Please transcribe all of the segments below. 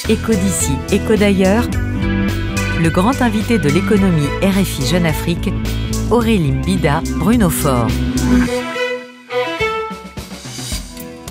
Écho d'ici, écho d'ailleurs, le grand invité de l'économie RFI Jeune Afrique, Aurélie Mbida, Bruno Faure.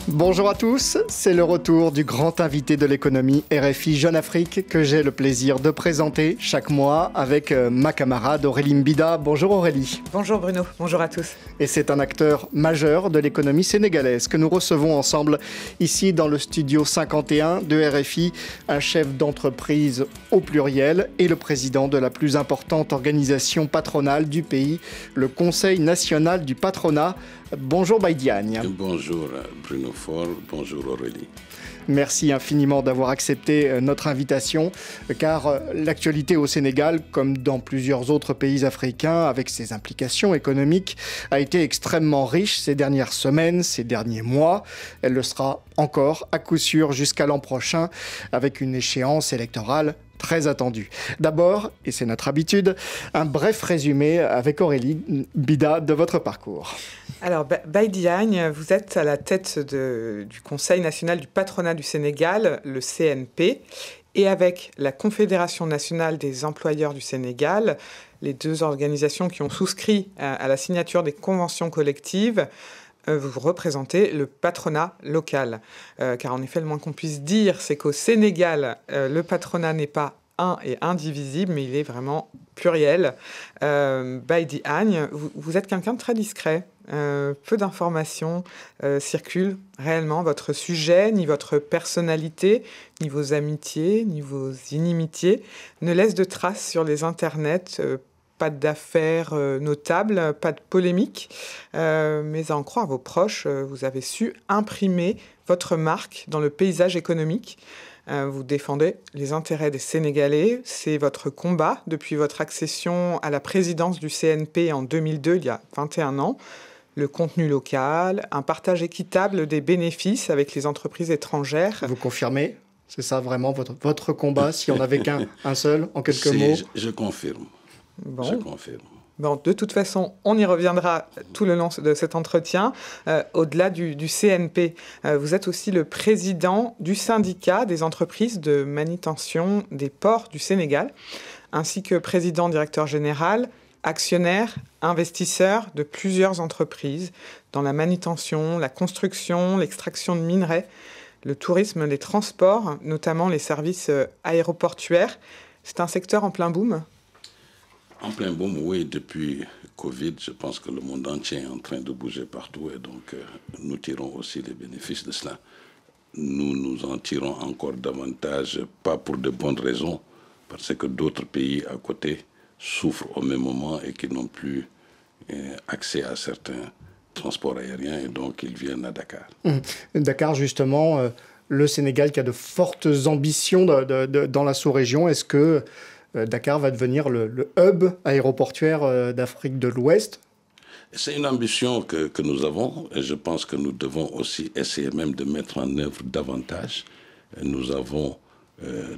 Bonjour à tous, c'est le retour du grand invité de l'économie RFI Jeune Afrique que j'ai le plaisir de présenter chaque mois avec ma camarade Aurélie Mbida. Bonjour Aurélie. Bonjour Bruno, bonjour à tous. Et c'est un acteur majeur de l'économie sénégalaise que nous recevons ensemble ici dans le studio 51 de RFI, un chef d'entreprise au pluriel et le président de la plus importante organisation patronale du pays, le Conseil national du patronat. Bonjour Baye Diagne. Bonjour Bruno Faure, bonjour Aurélie. Merci infiniment d'avoir accepté notre invitation, car l'actualité au Sénégal, comme dans plusieurs autres pays africains, avec ses implications économiques, a été extrêmement riche ces dernières semaines, ces derniers mois. Elle le sera encore, à coup sûr, jusqu'à l'an prochain, avec une échéance électorale très attendue. D'abord, et c'est notre habitude, un bref résumé avec Aurélie Mbida de votre parcours. Alors, Baye Diagne, vous êtes à la tête du Conseil national du patronat du Sénégal, le CNP, et avec la Confédération nationale des employeurs du Sénégal, les deux organisations qui ont souscrit à la signature des conventions collectives, vous représentez le patronat local. Car en effet, le moins qu'on puisse dire, c'est qu'au Sénégal, le patronat n'est pas un et indivisible, mais il est vraiment pluriel. Baye Diagne, vous êtes quelqu'un de très discret. Peu d'informations circulent réellement. Votre sujet, ni votre personnalité, ni vos amitiés, ni vos inimitiés ne laissent de traces sur les internets. Pas d'affaires notables, pas de polémique, mais à en croire vos proches, vous avez su imprimer votre marque dans le paysage économique. Vous défendez les intérêts des Sénégalais. C'est votre combat depuis votre accession à la présidence du CNP en 2002, il y a 21 ans. Le contenu local, un partage équitable des bénéfices avec les entreprises étrangères. Vous confirmez ? C'est ça vraiment votre combat, si on n'avait qu'un seul, en quelques mots ? Je confirme. Bon. Je confirme. Bon, de toute façon, on y reviendra tout le long de cet entretien. Au-delà du CNP, vous êtes aussi le président du syndicat des entreprises de manutention des ports du Sénégal, ainsi que président directeur général, actionnaire, investisseur de plusieurs entreprises dans la manutention, la construction, l'extraction de minerais, le tourisme, les transports, notamment les services aéroportuaires. C'est un secteur en plein boom. En plein boom, oui, depuis Covid, je pense que le monde entier est en train de bouger partout et donc nous tirons aussi les bénéfices de cela. Nous en tirons encore davantage, pas pour de bonnes raisons, parce que d'autres pays à côté souffrent au même moment et qui n'ont plus accès à certains transports aériens et donc ils viennent à Dakar. Dakar, justement, le Sénégal qui a de fortes ambitions dans la sous-région, est-ce que Dakar va devenir le hub aéroportuaire d'Afrique de l'Ouest? C'est une ambition que nous avons et je pense que nous devons aussi essayer même de mettre en œuvre davantage. Nous avons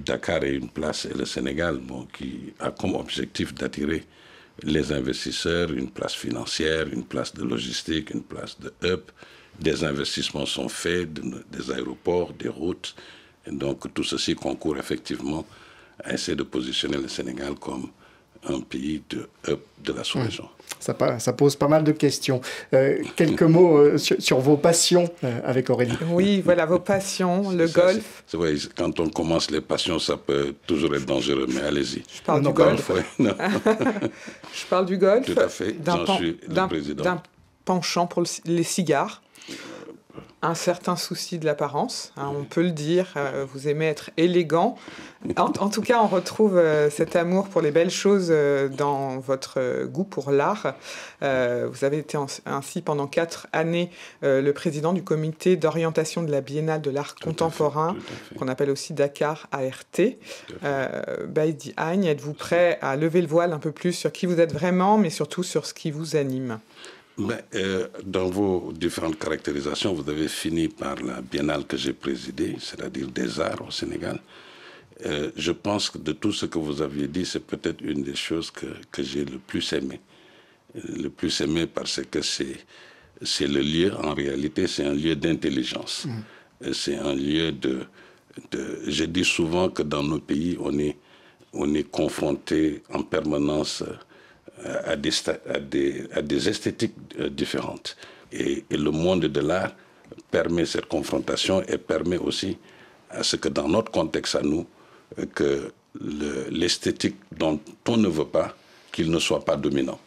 Dakar et une place et le Sénégal qui a comme objectif d'attirer les investisseurs, une place financière, une place de logistique, une place de hub. Des investissements sont faits, des aéroports, des routes. Et donc tout ceci concourt effectivement à essayer de positionner le Sénégal comme un pays de hub de la sous-région. Ça pose pas mal de questions. Quelques mots sur vos passions avec Aurélie. Oui, voilà, vos passions, le golf. C'est vrai, quand on commence les passions, ça peut toujours être dangereux, mais allez-y. Je parle du golf. Ouais, je parle du golf. Tout à fait, j'en suis le président. D'un penchant pour les cigares. Un certain souci de l'apparence, on peut le dire, vous aimez être élégant. En tout cas, on retrouve cet amour pour les belles choses dans votre goût pour l'art. Vous avez été ainsi pendant 4 années le président du comité d'orientation de la Biennale de l'art contemporain, qu'on appelle aussi Dakar ART. Baye Diagne, êtes-vous prêt à lever le voile un peu plus sur qui vous êtes vraiment, mais surtout sur ce qui vous anime ? Dans vos différentes caractérisations, vous avez fini par la biennale que j'ai présidée, c'est-à-dire des arts au Sénégal. Je pense que de tout ce que vous aviez dit, c'est peut-être une des choses que j'ai le plus aimé. Le plus aimé parce que c'est le lieu, en réalité, c'est un lieu d'intelligence. C'est un lieu Je dis souvent que dans nos pays, on est confronté en permanence à des esthétiques différentes. Et le monde de l'art permet cette confrontation et permet aussi à ce que dans notre contexte à nous, que l'esthétique dont on ne veut pas, qu'il ne soit pas dominant.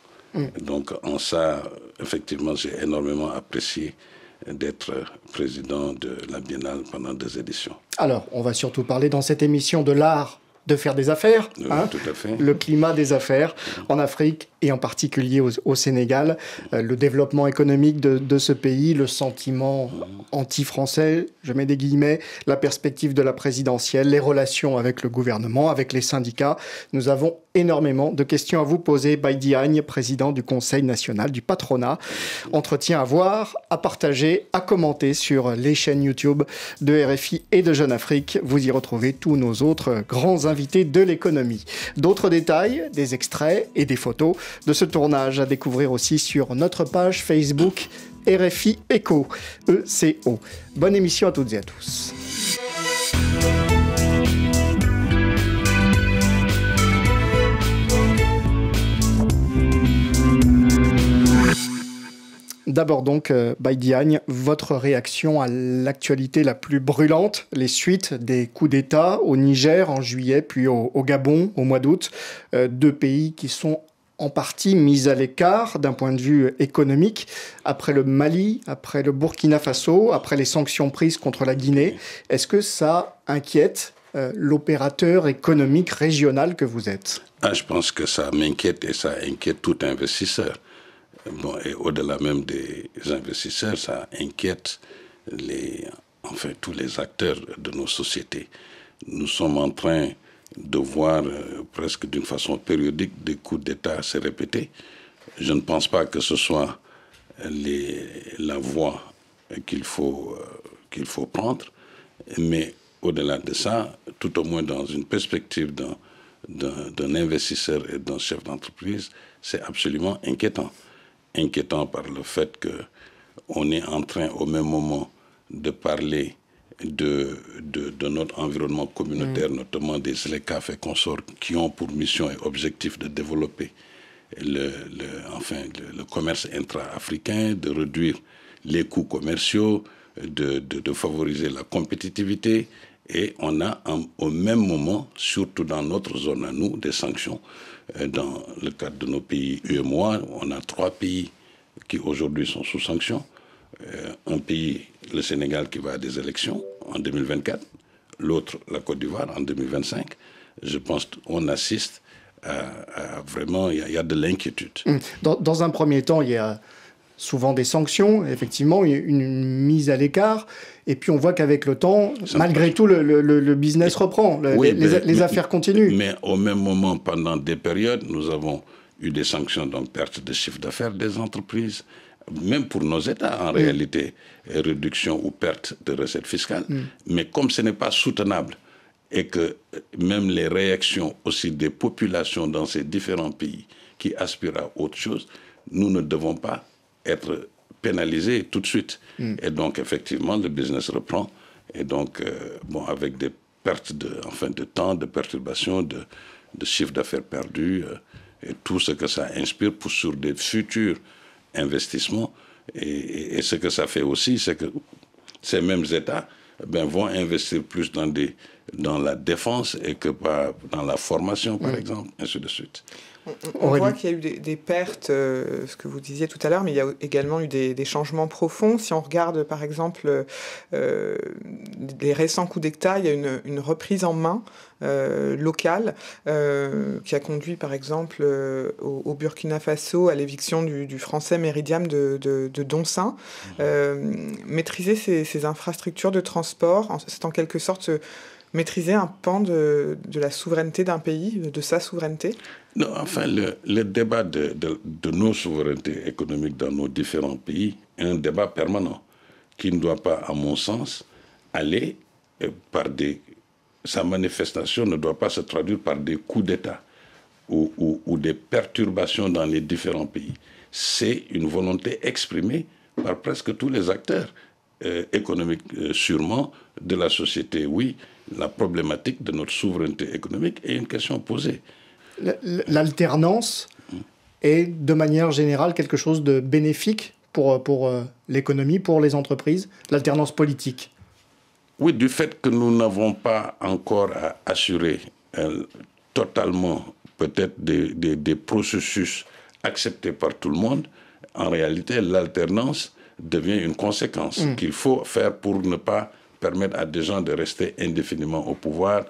Donc en ça, effectivement, j'ai énormément apprécié d'être président de la Biennale pendant 2 éditions. Alors, on va surtout parler dans cette émission de l'art de faire des affaires, Tout à fait. Le climat des affaires en Afrique et en particulier au Sénégal, le développement économique de ce pays, le sentiment anti-français, je mets des guillemets, la perspective de la présidentielle, les relations avec le gouvernement, avec les syndicats. Nous avons énormément de questions à vous poser. Baye Diagne, président du Conseil national du patronat. Entretien à voir, à partager, à commenter sur les chaînes YouTube de RFI et de Jeune Afrique. Vous y retrouvez tous nos autres grands invités de l'économie. D'autres détails, des extraits et des photos de ce tournage à découvrir aussi sur notre page Facebook RFI ECO, E-C-O. Bonne émission à toutes et à tous. D'abord donc, Baye Diagne, votre réaction à l'actualité la plus brûlante, les suites des coups d'État au Niger en juillet, puis au Gabon au mois d'août, 2 pays qui sont en partie mis à l'écart d'un point de vue économique, après le Mali, après le Burkina Faso, après les sanctions prises contre la Guinée. Est-ce que ça inquiète l'opérateur économique régional que vous êtes? Je pense que ça m'inquiète et ça inquiète tout investisseur. Bon, et au-delà même des investisseurs, ça inquiète tous les acteurs de nos sociétés. Nous sommes en train de voir presque d'une façon périodique des coups d'État se répéter. Je ne pense pas que ce soit la voie qu'il faut prendre, mais au-delà de ça, tout au moins dans une perspective d'un investisseur et d'un chef d'entreprise, c'est absolument inquiétant. Inquiétant par le fait qu'on est en train au même moment de parler de notre environnement communautaire, notamment des ZLECAf et consorts, qui ont pour mission et objectif de développer le commerce intra-africain, de réduire les coûts commerciaux, de favoriser la compétitivité. Et on a au même moment, surtout dans notre zone à nous, des sanctions. Dans le cadre de nos pays UEMOA, on a 3 pays qui aujourd'hui sont sous sanctions. Un pays, le Sénégal, qui va à des élections en 2024. L'autre, la Côte d'Ivoire, en 2025. Je pense qu'on assiste à vraiment, il y a de l'inquiétude. Dans un premier temps, il y a souvent des sanctions, effectivement, une mise à l'écart. Et puis on voit qu'avec le temps, malgré tout, le business reprend, les affaires continuent. Mais au même moment, pendant des périodes, nous avons eu des sanctions, donc perte de chiffre d'affaires des entreprises, même pour nos États, en réalité, réduction ou perte de recettes fiscales. Mais comme ce n'est pas soutenable, et que même les réactions aussi des populations dans ces différents pays qui aspirent à autre chose, nous ne devons pas être pénalisés tout de suite. Et donc, effectivement, le business reprend. Et donc, avec des pertes de temps, de perturbations, de chiffre d'affaires perdus, et tout ce que ça inspire sur des futurs investissements. Et ce que ça fait aussi, c'est que ces mêmes États vont investir plus dans la défense et que pas dans la formation, par exemple, ainsi de suite. On voit qu'il y a eu des pertes, ce que vous disiez tout à l'heure, mais il y a également eu des changements profonds. Si on regarde, par exemple, les récents coups d'État, il y a une reprise en main locale qui a conduit, par exemple, au Burkina Faso à l'éviction du français Méridiam de Donsin. Maîtriser ces infrastructures de transport, c'est en quelque sorte maîtriser un pan de la souveraineté d'un pays, de sa souveraineté? Non, le débat de nos souverainetés économiques dans nos différents pays est un débat permanent qui ne doit pas, à mon sens, aller sa manifestation ne doit pas se traduire par des coups d'État ou des perturbations dans les différents pays. C'est une volonté exprimée par presque tous les acteurs économiques, sûrement, de la société, oui, la problématique de notre souveraineté économique est une question posée. L'alternance est de manière générale quelque chose de bénéfique pour l'économie, pour les entreprises, l'alternance politique. Oui, du fait que nous n'avons pas encore à assurer totalement peut-être des processus acceptés par tout le monde, en réalité, l'alternance devient une conséquence qu'il faut faire pour ne pas permettre à des gens de rester indéfiniment au pouvoir,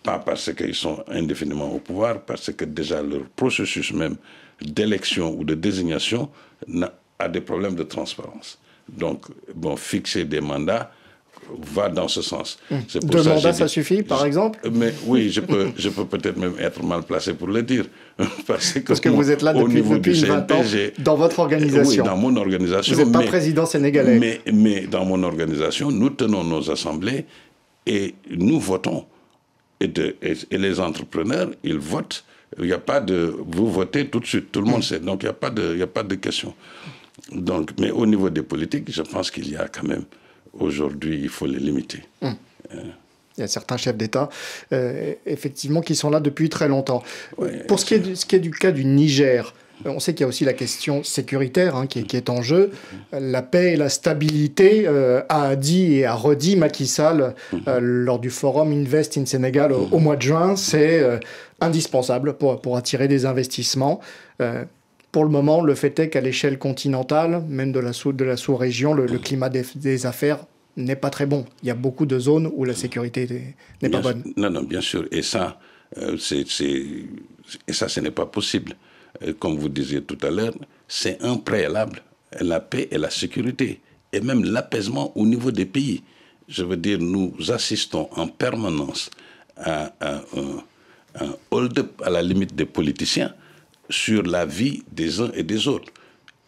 pas parce qu'ils sont indéfiniment au pouvoir, parce que déjà leur processus même d'élection ou de désignation a des problèmes de transparence. Donc, fixer des mandats va dans ce sens. Deux mandats, ça suffit, par exemple? Mais oui, je peux peut-être même être mal placé pour le dire. Parce que vous êtes là depuis 20 ans dans votre organisation. Oui, dans mon organisation. Vous n'êtes pas président sénégalais. Mais dans mon organisation, nous tenons nos assemblées et nous votons. Et les entrepreneurs, ils votent. Il n'y a pas de... Vous votez tout de suite, tout le monde sait. Donc, il n'y a pas de question. Donc, mais au niveau des politiques, je pense qu'il y a quand même... Aujourd'hui, il faut les limiter. Il y a certains chefs d'État, effectivement, qui sont là depuis très longtemps. Ouais, pour ce qui est du cas du Niger, on sait qu'il y a aussi la question sécuritaire qui est en jeu. La paix et la stabilité, a dit et a redit Macky Sall lors du forum Invest in Sénégal au mois de juin. C'est indispensable pour attirer des investissements. Pour le moment, le fait est qu'à l'échelle continentale, même de la sous-région, le climat des affaires n'est pas très bon. Il y a beaucoup de zones où la sécurité n'est pas bonne. Non, bien sûr. Et ça, ce n'est pas possible. Comme vous disiez tout à l'heure, c'est un préalable. La paix et la sécurité. Et même l'apaisement au niveau des pays. Je veux dire, nous assistons en permanence à un hold-up à la limite des politiciens sur la vie des uns et des autres.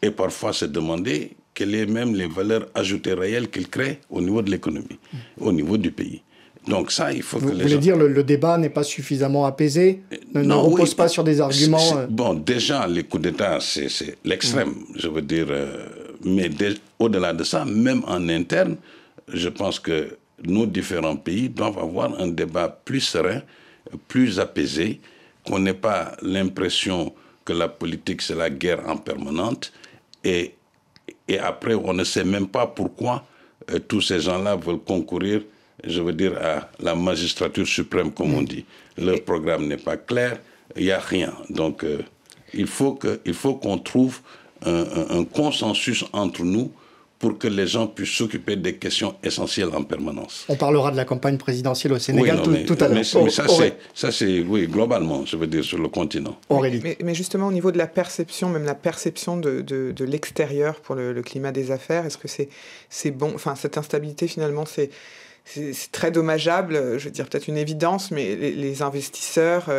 Et parfois se demander quelles sont même les valeurs ajoutées réelles qu'ils créent au niveau de l'économie, au niveau du pays. Donc ça, il faut que les gens... Vous voulez dire le débat n'est pas suffisamment apaisé, ne repose pas sur des arguments... Bon, déjà, les coups d'État, c'est l'extrême, je veux dire. Mais au-delà de ça, même en interne, je pense que nos différents pays doivent avoir un débat plus serein, plus apaisé, qu'on n'ait pas l'impression que la politique, c'est la guerre en permanente. Et après, on ne sait même pas pourquoi tous ces gens-là veulent concourir, je veux dire, à la magistrature suprême, comme on dit. Leur programme n'est pas clair, il n'y a rien. Donc, il faut qu'on trouve un consensus entre nous pour que les gens puissent s'occuper des questions essentielles en permanence. On parlera de la campagne présidentielle au Sénégal tout à l'heure. Mais ça, c'est globalement, je veux dire, sur le continent. Mais justement, au niveau de la perception, même la perception de l'extérieur pour le climat des affaires, est-ce que c'est bon? Enfin, cette instabilité, finalement, c'est très dommageable, je veux dire peut-être une évidence, mais les investisseurs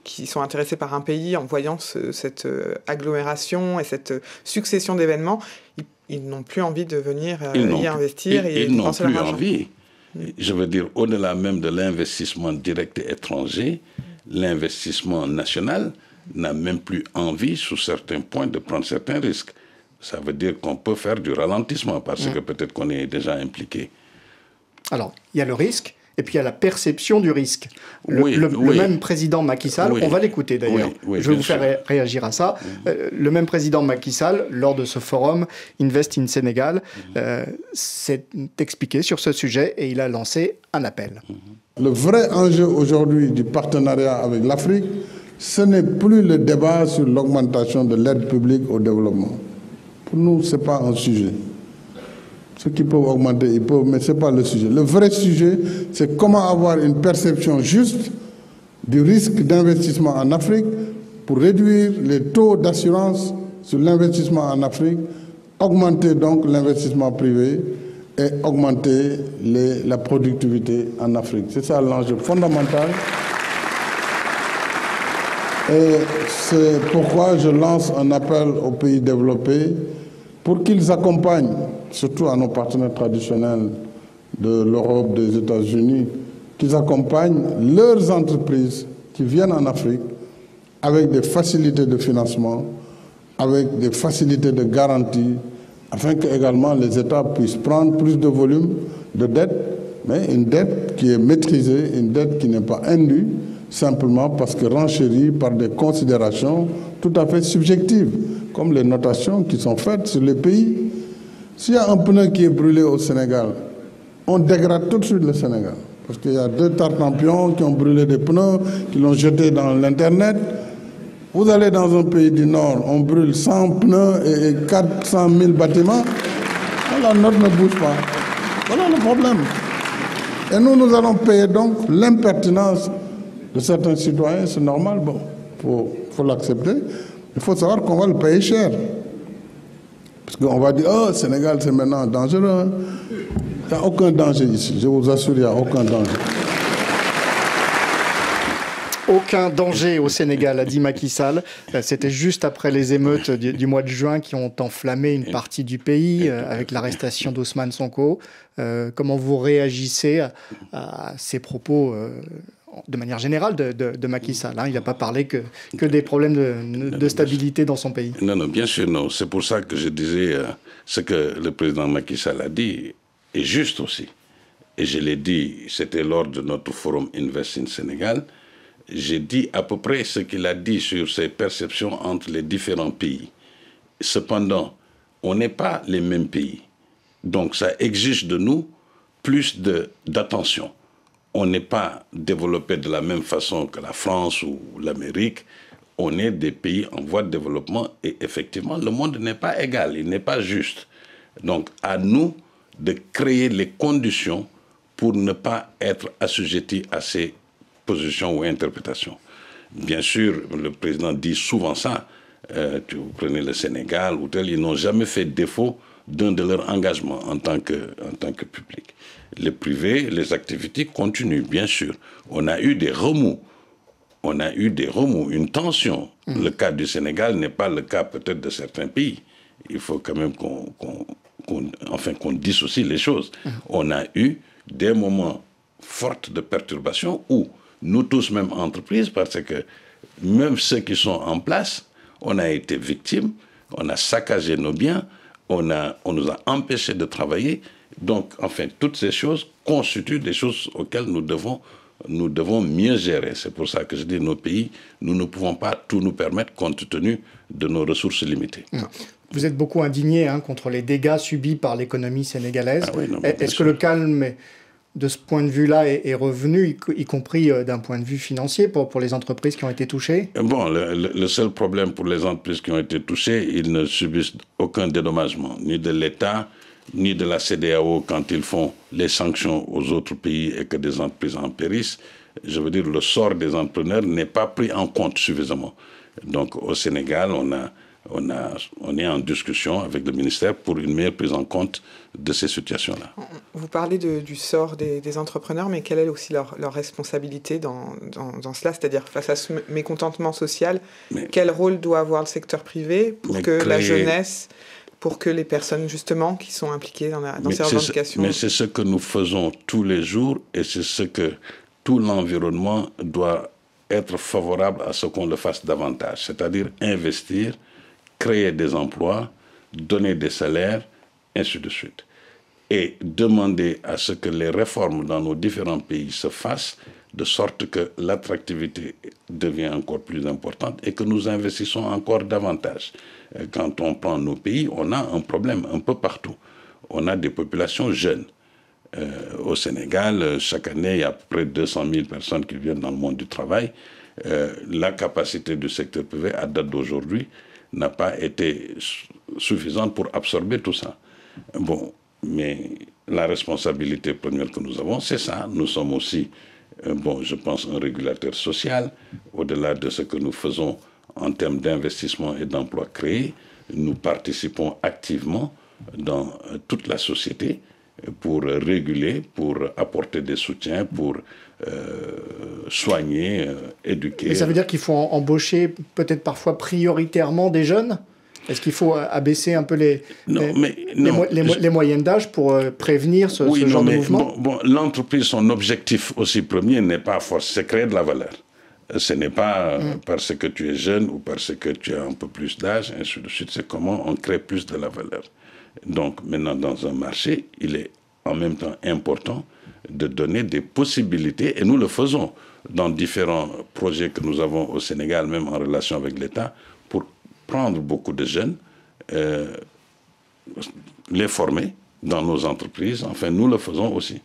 qui sont intéressés par un pays en voyant cette agglomération et cette succession d'événements, ils n'ont plus envie de venir y investir. Ils n'ont plus envie. Je veux dire, au-delà même de l'investissement direct étranger, l'investissement national n'a même plus envie, sous certains points, de prendre certains risques. Ça veut dire qu'on peut faire du ralentissement, parce que peut-être qu'on est déjà impliqué. Alors, il y a le risque, et puis il y a la perception du risque. Le même président Macky Sall, on va l'écouter d'ailleurs, je vais vous faire réagir à ça. Le même président Macky Sall, lors de ce forum Invest in Sénégal, s'est expliqué sur ce sujet et il a lancé un appel. Le vrai enjeu aujourd'hui du partenariat avec l'Afrique, ce n'est plus le débat sur l'augmentation de l'aide publique au développement. Pour nous, ce n'est pas un sujet. Ceux qui peuvent augmenter, ils peuvent, mais ce n'est pas le sujet. Le vrai sujet, c'est comment avoir une perception juste du risque d'investissement en Afrique pour réduire les taux d'assurance sur l'investissement en Afrique, augmenter donc l'investissement privé et augmenter la productivité en Afrique. C'est ça l'enjeu fondamental. Et c'est pourquoi je lance un appel aux pays développés pour qu'ils accompagnent, surtout à nos partenaires traditionnels de l'Europe, des États-Unis, qu'ils accompagnent leurs entreprises qui viennent en Afrique avec des facilités de financement, avec des facilités de garantie, afin que également les États puissent prendre plus de volume de dette, mais une dette qui est maîtrisée, une dette qui n'est pas indue, simplement parce que renchérie par des considérations tout à fait subjectives, comme les notations qui sont faites sur les pays. S'il y a un pneu qui est brûlé au Sénégal, on dégrade tout de suite le Sénégal. Parce qu'il y a 2 tartampions qui ont brûlé des pneus, qui l'ont jeté dans l'Internet. Vous allez dans un pays du Nord, on brûle 100 pneus et 400 000 bâtiments. La note ne bouge pas. Voilà le problème. Et nous allons payer donc l'impertinence de certains citoyens. C'est normal, bon, faut l'accepter. Il faut savoir qu'on va le payer cher. Parce qu'on va dire, oh, Sénégal, c'est maintenant dangereux. Il n'y a aucun danger ici. Je vous assure, il n'y a aucun danger. Aucun danger au Sénégal, a dit Macky Sall. C'était juste après les émeutes du mois de juin qui ont enflammé une partie du pays avec l'arrestation d'Ousmane Sonko. Comment vous réagissez à ces propos de manière générale de Macky Sall, hein? Il n'a pas parlé que des problèmes de stabilité dans son pays. Non, bien sûr, non. C'est pour ça que je disais ce que le président Macky Sall a dit est juste aussi. Et je l'ai dit, c'était lors de notre forum Invest in Sénégal. J'ai dit à peu près ce qu'il a dit sur ses perceptions entre les différents pays. Cependant, on n'est pas les mêmes pays. Donc ça exige de nous plus d'attention. On n'est pas développé de la même façon que la France ou l'Amérique. On est des pays en voie de développement et effectivement, le monde n'est pas égal, il n'est pas juste. Donc à nous de créer les conditions pour ne pas être assujettis à ces position ou interprétation. Bien sûr, le président dit souvent ça. Vous prenez le Sénégal ou tel, ils n'ont jamais fait défaut d'un de leurs engagements en tant que public. Les privés, les activités continuent, bien sûr. On a eu des remous. Une tension. Le cas du Sénégal n'est pas le cas peut-être de certains pays. Il faut quand même qu'on dissocie les choses. On a eu des moments forts de perturbation où nous tous, même entreprises, parce que même ceux qui sont en place, on a été victimes, on a saccagé nos biens, on nous a empêchés de travailler. Donc, enfin, toutes ces choses constituent des choses auxquelles nous devons mieux gérer. C'est pour ça que je dis, nos pays, nous ne pouvons pas tout nous permettre compte tenu de nos ressources limitées. Vous êtes beaucoup indigné contre les dégâts subis par l'économie sénégalaise. Ah oui, non, est-ce que le calme de ce point de vue-là est revenu, y compris d'un point de vue financier pour les entreprises qui ont été touchées? Bon, le seul problème pour les entreprises qui ont été touchées, ils ne subissent aucun dédommagement, ni de l'État, ni de la CEDEAO quand ils font les sanctions aux autres pays et que des entreprises en périssent. Je veux dire, le sort des entrepreneurs n'est pas pris en compte suffisamment. Donc au Sénégal, on est en discussion avec le ministère pour une meilleure prise en compte de ces situations-là. Vous parlez du sort des entrepreneurs, mais quelle est aussi leur responsabilité dans cela? C'est-à-dire, face à ce mécontentement social, quel rôle doit avoir le secteur privé pour que la jeunesse, pour que les personnes justement qui sont impliquées dans ces revendications... Mais c'est ce que nous faisons tous les jours et c'est ce que tout l'environnement doit être favorable à ce qu'on le fasse davantage, c'est-à-dire investir, créer des emplois, donner des salaires, ainsi de suite. Et demander à ce que les réformes dans nos différents pays se fassent de sorte que l'attractivité devient encore plus importante et que nous investissons encore davantage. Quand on prend nos pays, on a un problème un peu partout. On a des populations jeunes. Au Sénégal, chaque année, il y a à peu près 200 000 personnes qui viennent dans le monde du travail. La capacité du secteur privé, à date d'aujourd'hui, n'a pas été suffisante pour absorber tout ça. Bon, mais la responsabilité première que nous avons, c'est ça. Nous sommes aussi, je pense, un régulateur social. Au-delà de ce que nous faisons en termes d'investissement et d'emplois créés, nous participons activement dans toute la société pour réguler, pour apporter des soutiens, pour soigner, éduquer. Et ça veut dire qu'il faut embaucher peut-être parfois prioritairement des jeunes? Est-ce qu'il faut abaisser un peu les moyennes d'âge pour prévenir ce genre de mouvement? L'entreprise, son objectif aussi premier n'est pas forcément, c'est créer de la valeur. Ce n'est pas parce que tu es jeune ou parce que tu as un peu plus d'âge, ainsi de suite. C'est comment on crée plus de la valeur. Donc maintenant, dans un marché, il est en même temps important de donner des possibilités, et nous le faisons dans différents projets que nous avons au Sénégal, même en relation avec l'État, pour prendre beaucoup de jeunes, les former dans nos entreprises. Enfin, nous le faisons aussi.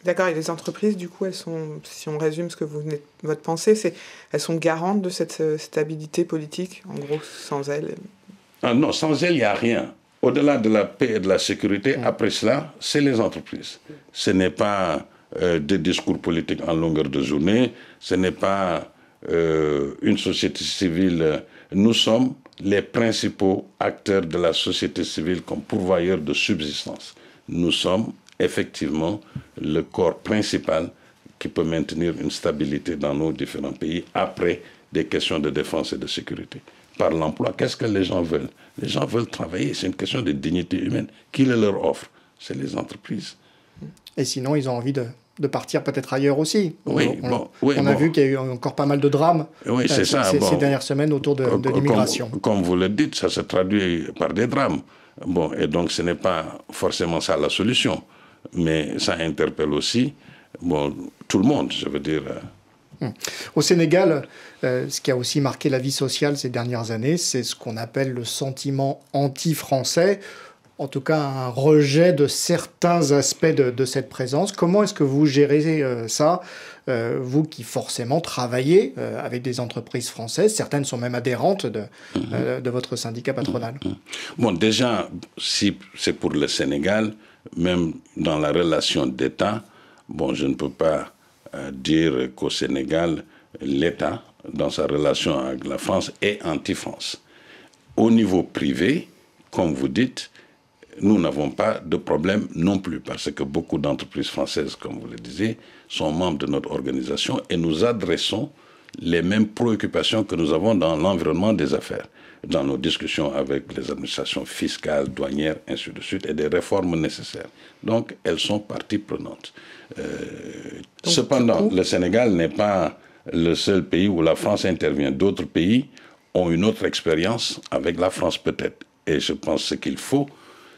D'accord, et les entreprises, du coup, elles sont, si on résume ce que votre pensée, elles sont garantes de cette stabilité politique, en gros, sans elles? Ah non, sans elles, il n'y a rien. Au-delà de la paix et de la sécurité, après cela, c'est les entreprises. Ce n'est pas des discours politiques en longueur de journée, ce n'est pas une société civile. Nous sommes les principaux acteurs de la société civile comme pourvoyeurs de subsistance. Nous sommes effectivement le corps principal qui peut maintenir une stabilité dans nos différents pays après des questions de défense et de sécurité. Par l'emploi, qu'est-ce que les gens veulent? Les gens veulent travailler, c'est une question de dignité humaine. Qui le leur offre? C'est les entreprises. Et sinon, ils ont envie de partir peut-être ailleurs aussi. Oui, on a vu qu'il y a eu encore pas mal de drames ces dernières semaines autour de l'immigration. Comme vous le dites, ça se traduit par des drames. Bon, et donc ce n'est pas forcément ça la solution. Mais ça interpelle aussi tout le monde, je veux dire. Au Sénégal, ce qui a aussi marqué la vie sociale ces dernières années, c'est ce qu'on appelle le sentiment anti-français, en tout cas un rejet de certains aspects de cette présence. Comment est-ce que vous gérez ça, vous qui forcément travaillez avec des entreprises françaises, certaines sont même adhérentes de votre syndicat patronal? Bon, déjà, si c'est pour le Sénégal, même dans la relation d'État, je ne peux pas dire qu'au Sénégal, l'État, dans sa relation avec la France, est anti-France. Au niveau privé, comme vous dites, nous n'avons pas de problème non plus, parce que beaucoup d'entreprises françaises, comme vous le disiez, sont membres de notre organisation et nous adressons les mêmes préoccupations que nous avons dans l'environnement des affaires, dans nos discussions avec les administrations fiscales, douanières, ainsi de suite, et des réformes nécessaires. Donc, elles sont partie prenante. Cependant, le Sénégal n'est pas le seul pays où la France intervient. D'autres pays ont une autre expérience avec la France peut-être. Et je pense que ce qu'il faut,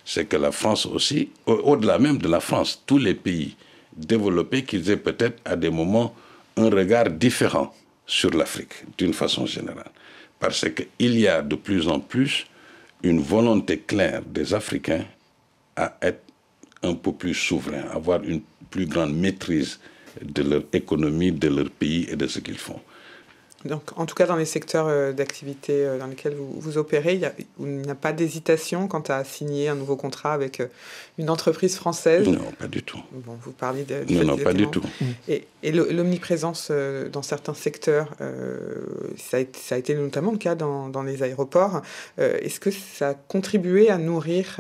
c'est que la France aussi, au-delà même de la France, tous les pays développés, qu'ils aient peut-être à des moments un regard différent sur l'Afrique, d'une façon générale. Parce qu'il y a de plus en plus une volonté claire des Africains à être un peu plus souverains, à avoir une plus grande maîtrise de leur économie, de leur pays et de ce qu'ils font. Donc, en tout cas, dans les secteurs d'activité dans lesquels vous opérez, il n'y a pas d'hésitation quant à signer un nouveau contrat avec une entreprise française? Non, pas du tout. Bon, vous parlez de... Non, pas du tout. Et l'omniprésence dans certains secteurs, ça a été notamment le cas dans les aéroports. Est-ce que ça a contribué à nourrir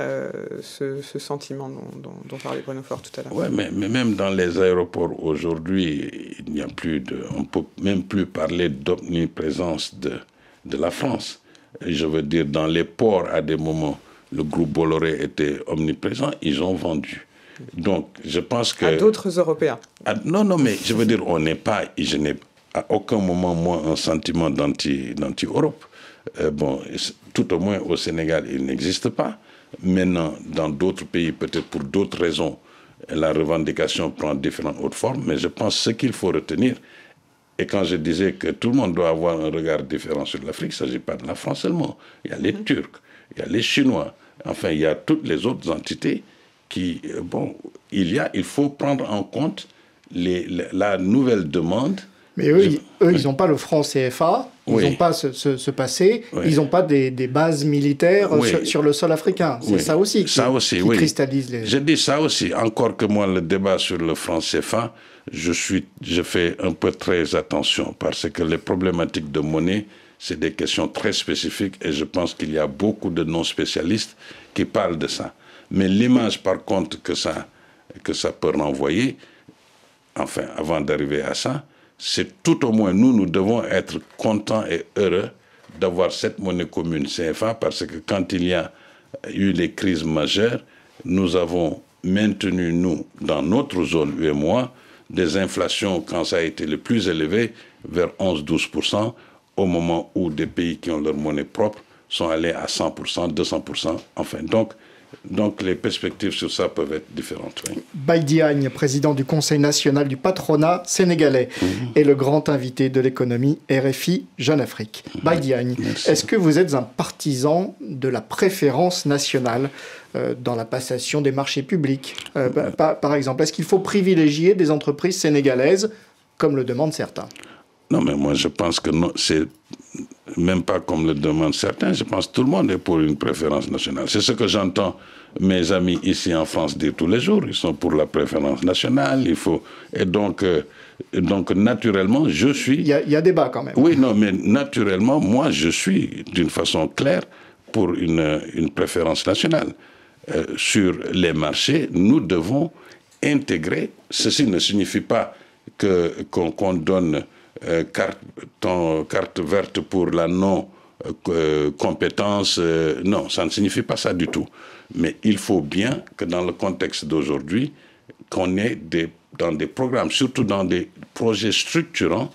ce sentiment dont parlait Bruno Faure tout à l'heure? Oui, mais même dans les aéroports aujourd'hui, il n'y a plus on ne peut même plus parler d'omniprésence de la France. Et je veux dire, dans les ports, à des moments, le groupe Bolloré était omniprésent, ils ont vendu. Donc, je pense que... À d'autres Européens. Non, mais je veux dire, je n'ai à aucun moment, moi, un sentiment d'anti-Europe. Tout au moins au Sénégal, il n'existe pas. Maintenant, dans d'autres pays, peut-être pour d'autres raisons, la revendication prend différentes autres formes, mais je pense que ce qu'il faut retenir, et quand je disais que tout le monde doit avoir un regard différent sur l'Afrique, il ne s'agit pas de la France seulement. Il y a les Turcs, il y a les Chinois, enfin, il y a toutes les autres entités qui... il faut prendre en compte la nouvelle demande. Mais eux, ils n'ont pas le franc CFA, ils n'ont pas ce passé, ils n'ont pas des bases militaires sur le sol africain. C'est ça aussi qui cristallise les... Je dis ça aussi. Encore que moi, le débat sur le franc CFA, je fais un peu très attention parce que les problématiques de monnaie, c'est des questions très spécifiques et je pense qu'il y a beaucoup de non-spécialistes qui parlent de ça. Mais l'image, par contre, que ça peut renvoyer, enfin, avant d'arriver à ça, c'est tout au moins, nous devons être contents et heureux d'avoir cette monnaie commune CFA parce que quand il y a eu les crises majeures, nous avons maintenu, nous, dans notre zone UEMOA, des inflations, quand ça a été le plus élevé, vers 11-12%, au moment où des pays qui ont leur monnaie propre sont allés à 100%, 200%. Enfin, donc, Donc les perspectives sur ça peuvent être différentes. Oui. Baye Diagne, président du Conseil national du patronat sénégalais, est le grand invité de l'économie RFI Jeune Afrique. Baye Diagne, est-ce que vous êtes un partisan de la préférence nationale dans la passation des marchés publics par exemple, est-ce qu'il faut privilégier des entreprises sénégalaises, comme le demandent certains? Non, mais moi je pense que non, c'est même pas comme le demandent certains. Je pense que tout le monde est pour une préférence nationale. C'est ce que j'entends mes amis ici en France dire tous les jours. Ils sont pour la préférence nationale. Et donc naturellement, je suis... Il y a débat quand même. Oui, non, mais naturellement, moi, je suis d'une façon claire pour une préférence nationale. Sur les marchés, nous devons intégrer. Ceci ne signifie pas qu'on donne carte verte pour la non-compétence. Non, ça ne signifie pas ça du tout. Mais il faut bien que dans le contexte d'aujourd'hui, qu'on ait dans des programmes, surtout dans des projets structurants,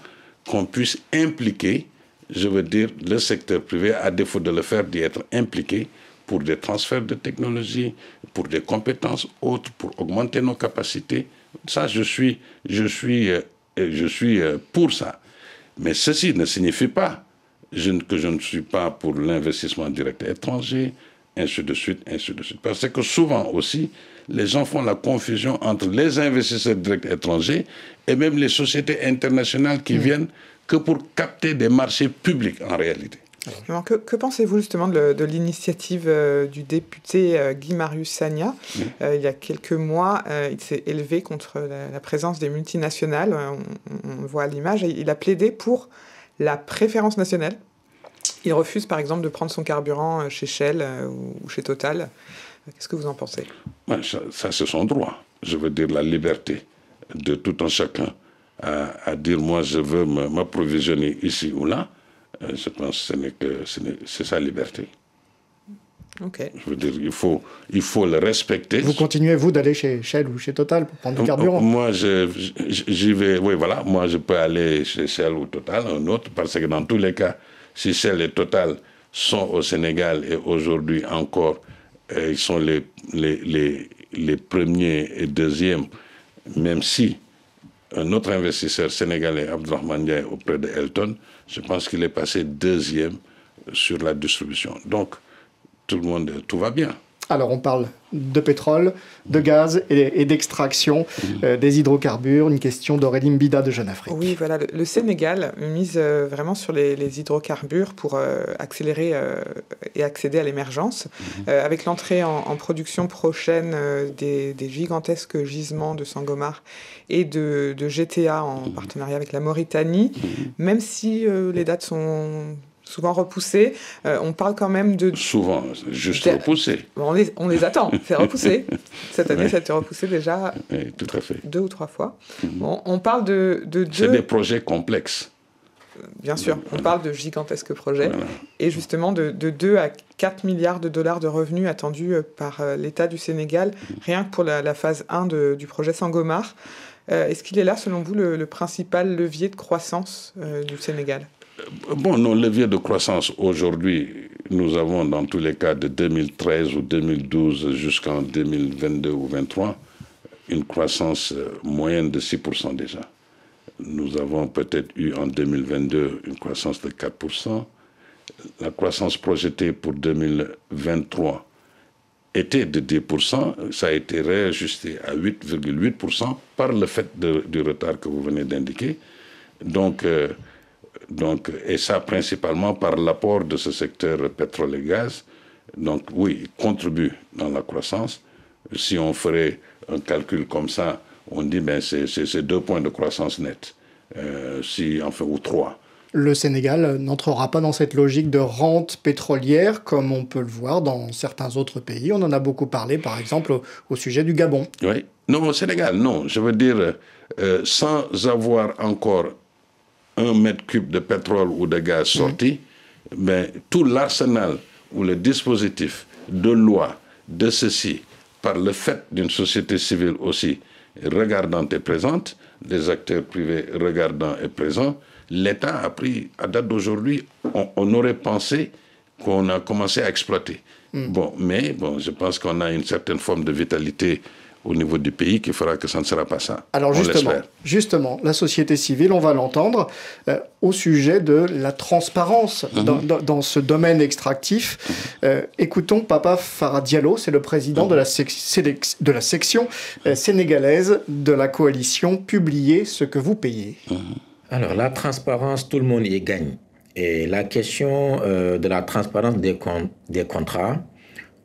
qu'on puisse impliquer, je veux dire, le secteur privé, à défaut de le faire, d'y être impliqué pour des transferts de technologie, pour des compétences autres, pour augmenter nos capacités. Ça, je suis pour ça. Mais ceci ne signifie pas que je ne suis pas pour l'investissement direct étranger, ainsi de suite, ainsi de suite. Parce que souvent aussi, les gens font la confusion entre les investisseurs directs étrangers et même les sociétés internationales qui viennent que pour capter des marchés publics en réalité. Alors, que pensez-vous justement de l'initiative du député Guy-Marius Sagna? Il y a quelques mois, il s'est élevé contre la présence des multinationales, on le voit à l'image, et il a plaidé pour la préférence nationale. Il refuse par exemple de prendre son carburant chez Shell ou chez Total. Qu'est-ce que vous en pensez? Ça c'est son droit. Je veux dire la liberté de tout un chacun à dire moi je veux m'approvisionner ici ou là. Je pense que c'est sa liberté. Okay. Je veux dire, il faut le respecter. Vous continuez, vous, d'aller chez Shell ou chez Total pour prendre du carburant? Moi, j'y vais, oui, voilà. Moi, je peux aller chez Shell ou Total, un autre, parce que dans tous les cas, si Shell et Total sont au Sénégal et aujourd'hui encore, ils sont les premiers et deuxièmes, même si un autre investisseur sénégalais, Abdourahmane Ndiaye, auprès de Elton, je pense qu'il est passé deuxième sur la distribution. Donc, tout va bien. Alors, on parle de pétrole, de gaz et d'extraction des hydrocarbures. Une question d'Aurélie Mbida de Jeune Afrique. Oui, voilà. Le Sénégal mise vraiment sur les hydrocarbures pour accélérer et accéder à l'émergence. Avec l'entrée en production prochaine des gigantesques gisements de Sangomar et de GTA en partenariat avec la Mauritanie, même si les dates sont souvent repoussés. On parle quand même de... Souvent, juste repoussés. On les attend, c'est repoussé. Cette année, ça a été repoussé déjà oui, tout à fait. 2 ou 3 fois. Bon, on parle de c'est des projets complexes. Bien sûr, on parle de gigantesques projets. Voilà. Et justement, de 2 à 4 milliards de dollars de revenus attendus par l'État du Sénégal, rien que pour la phase 1 du projet Sangomar. Est-ce qu'il est là, selon vous, le principal levier de croissance du Sénégal ? Bon, nos leviers de croissance aujourd'hui, nous avons dans tous les cas de 2013 ou 2012 jusqu'en 2022 ou 2023 une croissance moyenne de 6% déjà. Nous avons peut-être eu en 2022 une croissance de 4%. La croissance projetée pour 2023 était de 10%. Ça a été réajusté à 8,8% par le fait du retard que vous venez d'indiquer. Et ça principalement par l'apport de ce secteur pétrole et gaz. Donc oui, il contribue dans la croissance. Si on ferait un calcul comme ça, on dit ben c'est 2 points de croissance nette, ou 3. Le Sénégal n'entrera pas dans cette logique de rente pétrolière comme on peut le voir dans certains autres pays. On en a beaucoup parlé, par exemple, au sujet du Gabon. Oui, non, au Sénégal, non. Je veux dire, sans avoir encore 1 mètre cube de pétrole ou de gaz sorti, ben, tout l'arsenal ou le dispositif de loi de ceci, par le fait d'une société civile aussi regardante et présente, des acteurs privés regardants et présents, l'État a pris, à date d'aujourd'hui, on aurait pensé qu'on a commencé à exploiter. Bon, mais bon, je pense qu'on a une certaine forme de vitalité au niveau du pays qui fera que ça ne sera pas ça. Alors justement, la société civile, on va l'entendre, au sujet de la transparence dans ce domaine extractif. Écoutons Papa Farah Diallo, c'est le président de la section sénégalaise de la coalition Publiez ce que vous payez. Alors la transparence, tout le monde y gagne. Et la question de la transparence des contrats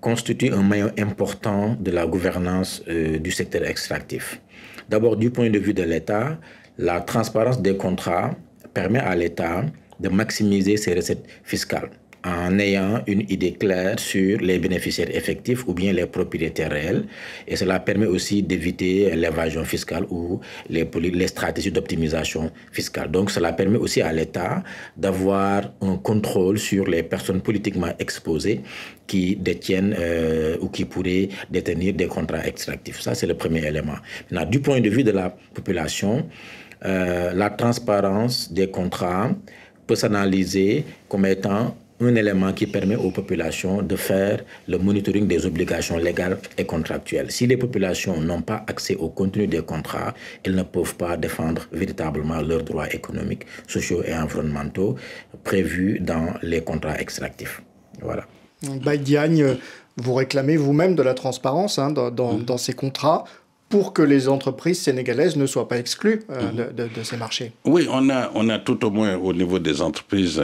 constitue un maillon important de la gouvernance du secteur extractif. D'abord, du point de vue de l'État, la transparence des contrats permet à l'État de maximiser ses recettes fiscales en ayant une idée claire sur les bénéficiaires effectifs ou bien les propriétaires réels. Et cela permet aussi d'éviter l'évasion fiscale ou les stratégies d'optimisation fiscale. Donc cela permet aussi à l'État d'avoir un contrôle sur les personnes politiquement exposées qui détiennent ou qui pourraient détenir des contrats extractifs. Ça, c'est le premier élément. Maintenant, du point de vue de la population, la transparence des contrats peut s'analyser comme étant un élément qui permet aux populations de faire le monitoring des obligations légales et contractuelles. Si les populations n'ont pas accès au contenu des contrats, elles ne peuvent pas défendre véritablement leurs droits économiques, sociaux et environnementaux prévus dans les contrats extractifs. Voilà. Baye Diagne, vous réclamez vous-même de la transparence dans ces contrats pour que les entreprises sénégalaises ne soient pas exclues de ces marchés. Oui, on a tout au moins au niveau des entreprises,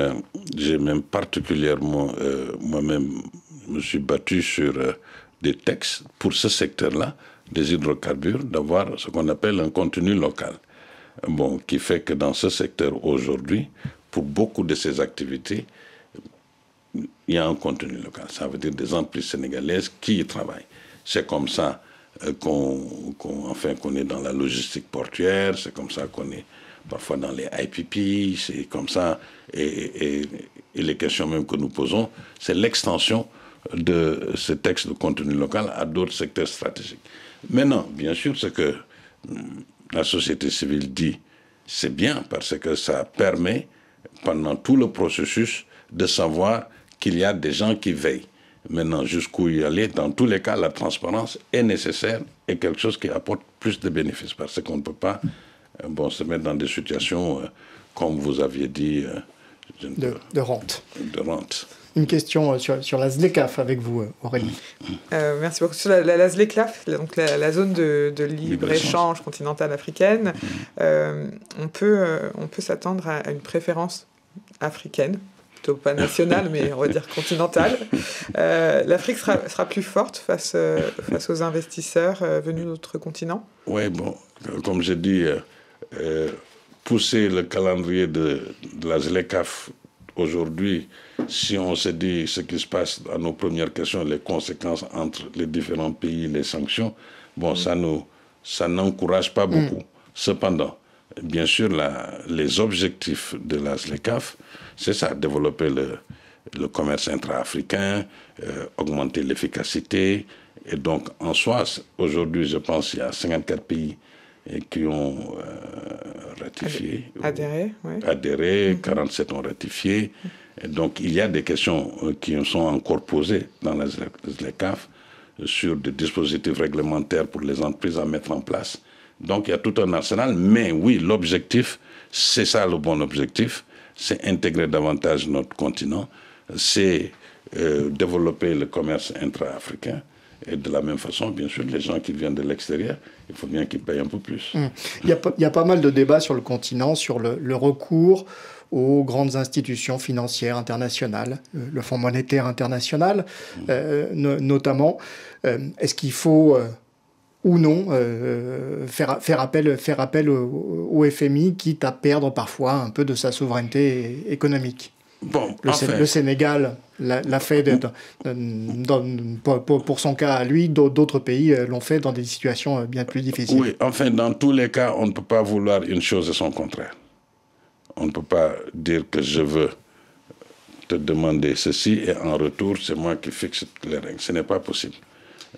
j'ai même particulièrement, moi-même, me suis battu sur des textes pour ce secteur-là, des hydrocarbures, d'avoir ce qu'on appelle un contenu local. Bon, qui fait que dans ce secteur aujourd'hui, pour beaucoup de ces activités, il y a un contenu local. Ça veut dire des entreprises sénégalaises qui y travaillent. C'est comme ça qu'on est dans la logistique portuaire, c'est comme ça qu'on est parfois dans les IPP, c'est comme ça, et les questions même que nous posons, c'est l'extension de ce texte de contenu local à d'autres secteurs stratégiques. Maintenant, bien sûr, ce que la société civile dit, c'est bien parce que ça permet, pendant tout le processus, de savoir qu'il y a des gens qui veillent. Maintenant, jusqu'où y aller, dans tous les cas, la transparence est nécessaire et quelque chose qui apporte plus de bénéfices parce qu'on ne peut pas se mettre dans des situations, comme vous aviez dit, de rente. De rente. Une question sur la ZLECAf avec vous, Aurélie. Merci beaucoup. Sur la ZLECAf, donc la zone de libre-échange continentale africaine, on peut s'attendre à une préférence africaine. Pas nationale, mais on va dire continentale. L'Afrique sera plus forte face aux investisseurs venus d'autres continents? Oui, bon, comme j'ai dit, pousser le calendrier de la ZLECAf aujourd'hui, si on se dit ce qui se passe à nos premières questions, les conséquences entre les différents pays, les sanctions, bon, ça n'encourage pas beaucoup. Cependant, bien sûr, les objectifs de la ZLECAf, c'est ça, développer le commerce intra-africain, augmenter l'efficacité. Et donc, en soi, aujourd'hui, je pense qu'il y a 54 pays qui ont ratifié. Adhéré, 47 ont ratifié. Et donc, il y a des questions qui sont encore posées dans la ZLECAf sur des dispositifs réglementaires pour les entreprises à mettre en place. Donc, il y a tout un arsenal. Mais oui, l'objectif, c'est ça le bon objectif, c'est intégrer davantage notre continent, c'est développer le commerce intra-africain. Et de la même façon, bien sûr, les gens qui viennent de l'extérieur, il faut bien qu'ils payent un peu plus. Il y a pas mal de débats sur le continent, sur le recours aux grandes institutions financières internationales, le Fonds monétaire international notamment. Est-ce qu'il faut... ou non, faire appel au FMI, quitte à perdre parfois un peu de sa souveraineté économique. Bon, le Sénégal l'a fait pour son cas à lui, d'autres pays l'ont fait dans des situations bien plus difficiles. Oui, enfin, dans tous les cas, on ne peut pas vouloir une chose et son contraire. On ne peut pas dire que je veux te demander ceci et en retour, c'est moi qui fixe les règles. Ce n'est pas possible.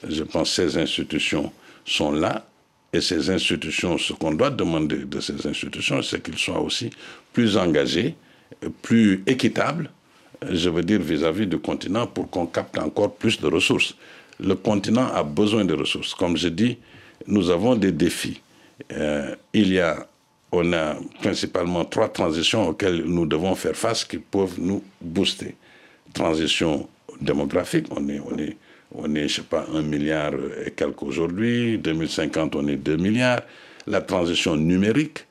Je pense que ces institutions sont là, et ces institutions, ce qu'on doit demander de ces institutions, c'est qu'ils soient aussi plus engagés, plus équitables je veux dire, vis-à-vis du continent pour qu'on capte encore plus de ressources. Le continent a besoin de ressources. Comme je dis, nous avons des défis. On a principalement 3 transitions auxquelles nous devons faire face qui peuvent nous booster. Transition démographique, on est, je sais pas, 1 milliard et quelques aujourd'hui. 2050, on est 2 milliards. La transition numérique,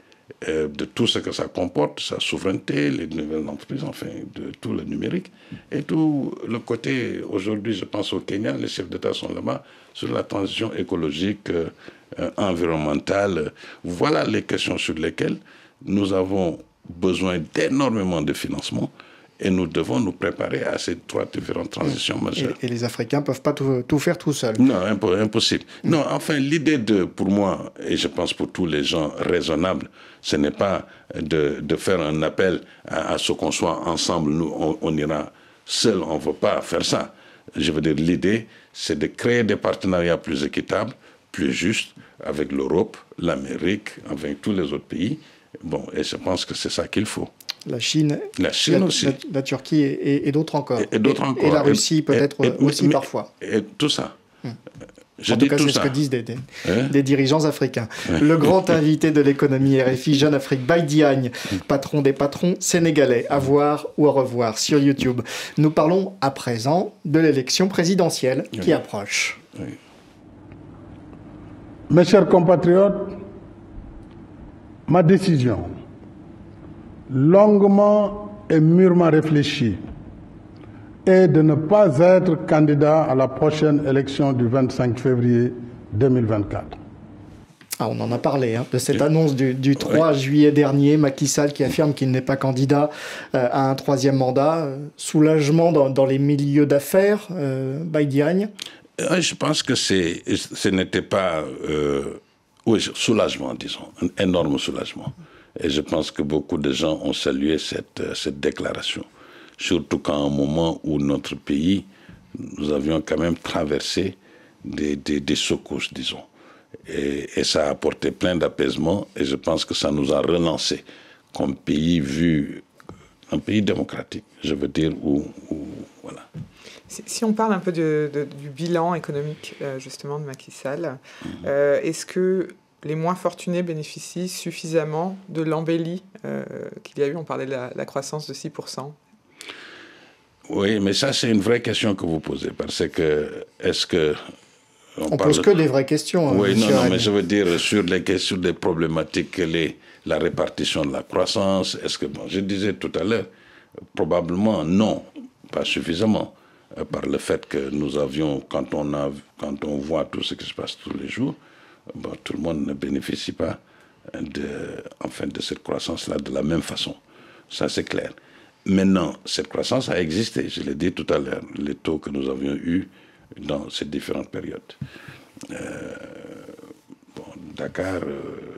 de tout ce que ça comporte, sa souveraineté, les nouvelles entreprises, enfin, de tout le numérique. Et tout le côté, aujourd'hui, je pense au Kenya, les chefs d'État sont là-bas, sur la transition écologique, environnementale. Voilà les questions sur lesquelles nous avons besoin d'énormément de financement. Et nous devons nous préparer à ces 3 différentes transitions majeures. Et les Africains ne peuvent pas tout faire tout seuls. Non, impossible. Non, enfin, l'idée pour moi, et je pense pour tous les gens raisonnables, ce n'est pas de faire un appel à ce qu'on soit ensemble. Nous, on ira seul, on ne veut pas faire ça. Je veux dire, l'idée, c'est de créer des partenariats plus équitables, plus justes, avec l'Europe, l'Amérique, avec tous les autres pays. Bon, et je pense que c'est ça qu'il faut. La Chine aussi. La Turquie et d'autres encore. Et d'autres encore. Et la Russie peut-être aussi parfois. Et tout ça. En tout cas, c'est ce que disent des dirigeants africains. Le grand invité de l'économie RFI Jeune Afrique, Baye Diagne, patron des patrons sénégalais. À voir ou à revoir sur YouTube. Nous parlons à présent de l'élection présidentielle qui approche. Oui. Mes chers compatriotes, ma décision, longuement et mûrement réfléchie, est de ne pas être candidat à la prochaine élection du 25 février 2024. Ah, on en a parlé, de cette annonce du 3 juillet dernier, Macky Sall qui affirme qu'il n'est pas candidat à un 3e mandat. Soulagement dans les milieux d'affaires, Baye Diagne? Je pense que ce n'était pas... soulagement, disons, un énorme soulagement. Et je pense que beaucoup de gens ont salué cette déclaration. Surtout qu'à un moment où notre pays, nous avions quand même traversé des secousses, disons. Et ça a apporté plein d'apaisement. Et je pense que ça nous a relancé comme pays un pays démocratique, je veux dire, où voilà. Si on parle un peu du bilan économique, justement, de Macky Sall, est-ce que les moins fortunés bénéficient suffisamment de l'embellie qu'il y a eu? On parlait de la croissance de 6%. Oui, mais ça, c'est une vraie question que vous posez, parce que, est-ce que... On pose que des vraies questions. Oui, non, mais je veux dire, sur les questions des problématiques, la répartition de la croissance, est-ce que... je disais tout à l'heure, probablement non, pas suffisamment, par le fait que nous avions, quand on voit tout ce qui se passe tous les jours, tout le monde ne bénéficie pas de cette croissance-là de la même façon. Ça, c'est clair. Maintenant, cette croissance a existé, je l'ai dit tout à l'heure, les taux que nous avions eus dans ces différentes périodes. Dakar,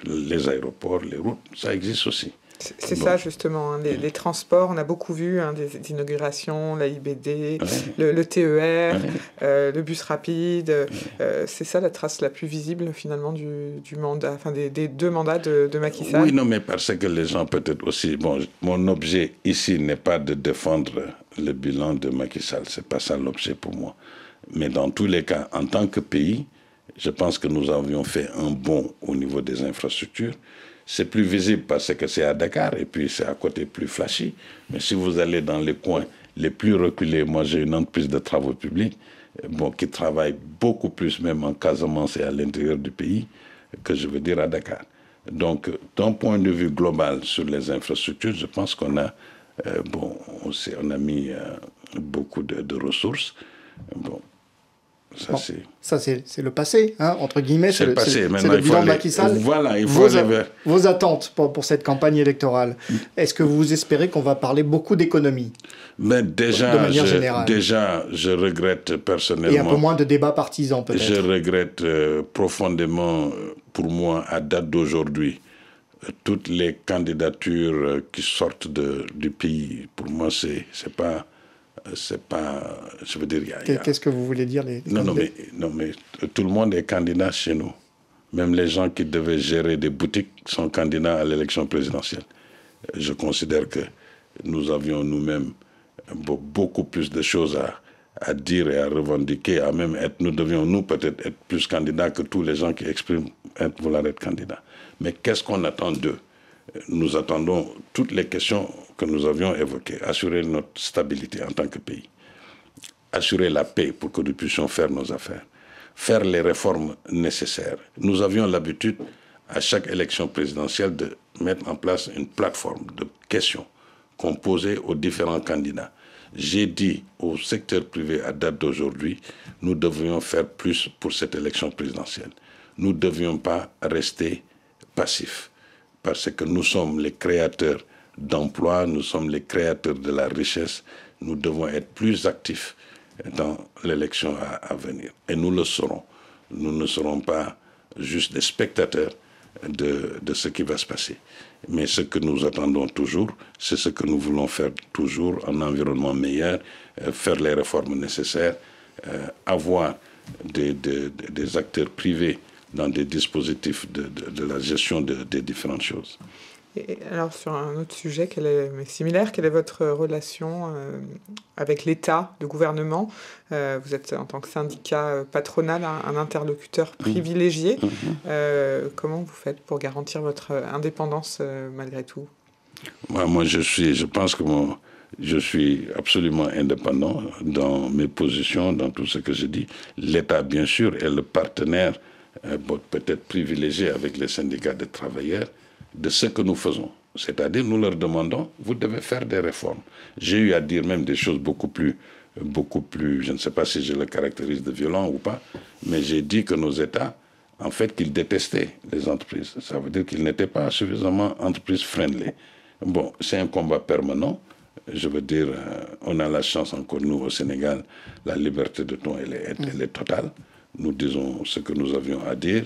les aéroports, les routes, ça existe aussi. C'est ça, justement. Les transports, on a beaucoup vu des inaugurations, la IBD, le TER, le bus rapide. C'est ça la trace la plus visible, finalement, du mandat, enfin des 2 mandats de Macky Sall. Oui, non, mais parce que les gens, peut-être aussi... mon objet ici n'est pas de défendre le bilan de Macky Sall. Ce n'est pas ça l'objet pour moi. Mais dans tous les cas, en tant que pays, je pense que nous avions fait un bond au niveau des infrastructures. C'est plus visible parce que c'est à Dakar et puis c'est à côté plus flashy. Mais si vous allez dans les coins les plus reculés, moi j'ai une entreprise de travaux publics qui travaille beaucoup plus même en Casamance et à l'intérieur du pays que je veux dire à Dakar. Donc d'un point de vue global sur les infrastructures, je pense qu'on a, on a mis beaucoup de ressources. Ça, c'est le passé, entre guillemets. C'est le passé. Maintenant, le bilan de Macky Sall. Voilà, vos attentes pour cette campagne électorale. Est-ce que vous espérez qu'on va parler beaucoup d'économie? Mais déjà, de manière générale. Je regrette personnellement... Et un peu moins de débats partisans, peut-être. Je regrette profondément, pour moi, à date d'aujourd'hui, toutes les candidatures qui sortent du pays. Pour moi, c'est pas... je veux dire, Qu'est-ce que vous voulez dire non, mais tout le monde est candidat chez nous. Même les gens qui devaient gérer des boutiques sont candidats à l'élection présidentielle. Je considère que nous avions nous-mêmes beaucoup plus de choses à dire et à revendiquer, à même être, nous devions, nous, peut-être être plus candidats que tous les gens qui expriment vouloir être candidats. Mais qu'est-ce qu'on attend d'eux? Nous attendons toutes les questions que nous avions évoquées. Assurer notre stabilité en tant que pays. Assurer la paix pour que nous puissions faire nos affaires. Faire les réformes nécessaires. Nous avions l'habitude, à chaque élection présidentielle, de mettre en place une plateforme de questions qu'on posait aux différents candidats. J'ai dit au secteur privé à date d'aujourd'hui, nous devrions faire plus pour cette élection présidentielle. Nous ne devions pas rester passifs, parce que nous sommes les créateurs d'emplois, nous sommes les créateurs de la richesse, nous devons être plus actifs dans l'élection à venir. Et nous le serons. Nous ne serons pas juste des spectateurs de ce qui va se passer. Mais ce que nous attendons toujours, c'est ce que nous voulons faire toujours, un environnement meilleur, faire les réformes nécessaires, avoir des acteurs privés dans des dispositifs de la gestion des différentes choses. Et alors, sur un autre sujet mais similaire, quelle est votre relation avec l'État, le gouvernement? Vous êtes, en tant que syndicat patronal, un interlocuteur privilégié. Comment vous faites pour garantir votre indépendance malgré tout? Moi, je pense que je suis absolument indépendant dans mes positions, dans tout ce que je dis. L'État, bien sûr, est le partenaire peut-être privilégié avec les syndicats de travailleurs de ce que nous faisons. C'est-à-dire, nous leur demandons, vous devez faire des réformes. J'ai eu à dire même des choses beaucoup plus, je ne sais pas si je le caractérise de violent ou pas, mais j'ai dit que nos États, en fait, qu'ils détestaient les entreprises. Ça veut dire qu'ils n'étaient pas suffisamment entreprise-friendly. Bon, c'est un combat permanent. Je veux dire, on a la chance encore, nous, au Sénégal, la liberté de ton, elle est totale. Nous disons ce que nous avions à dire.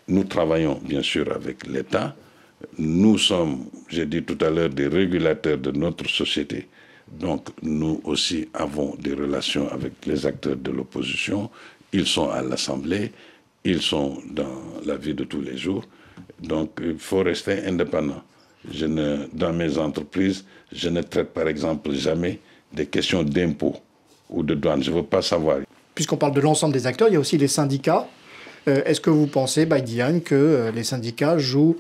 Nous travaillons, bien sûr, avec l'État. Nous sommes, j'ai dit tout à l'heure, des régulateurs de notre société. Donc, nous aussi avons des relations avec les acteurs de l'opposition. Ils sont à l'Assemblée, ils sont dans la vie de tous les jours. Donc, il faut rester indépendant. Dans mes entreprises, je ne traite par exemple jamais des questions d'impôts ou de douane. Je ne veux pas savoir. Puisqu'on parle de l'ensemble des acteurs, il y a aussi les syndicats. Est-ce que vous pensez, Diagne, que les syndicats jouent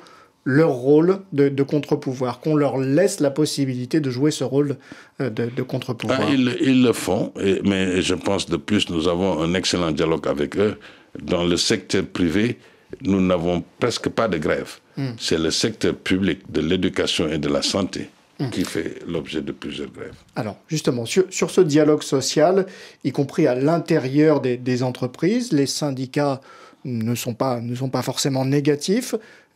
leur rôle de contre-pouvoir, qu'on leur laisse la possibilité de jouer ce rôle de contre-pouvoir? Ils le font, mais je pense de plus, nous avons un excellent dialogue avec eux. Dans le secteur privé, nous n'avons presque pas de grève. C'est le secteur public de l'éducation et de la santé qui fait l'objet de plusieurs grèves. Alors, justement, sur ce dialogue social, y compris à l'intérieur des entreprises, les syndicats ne sont pas forcément négatifs.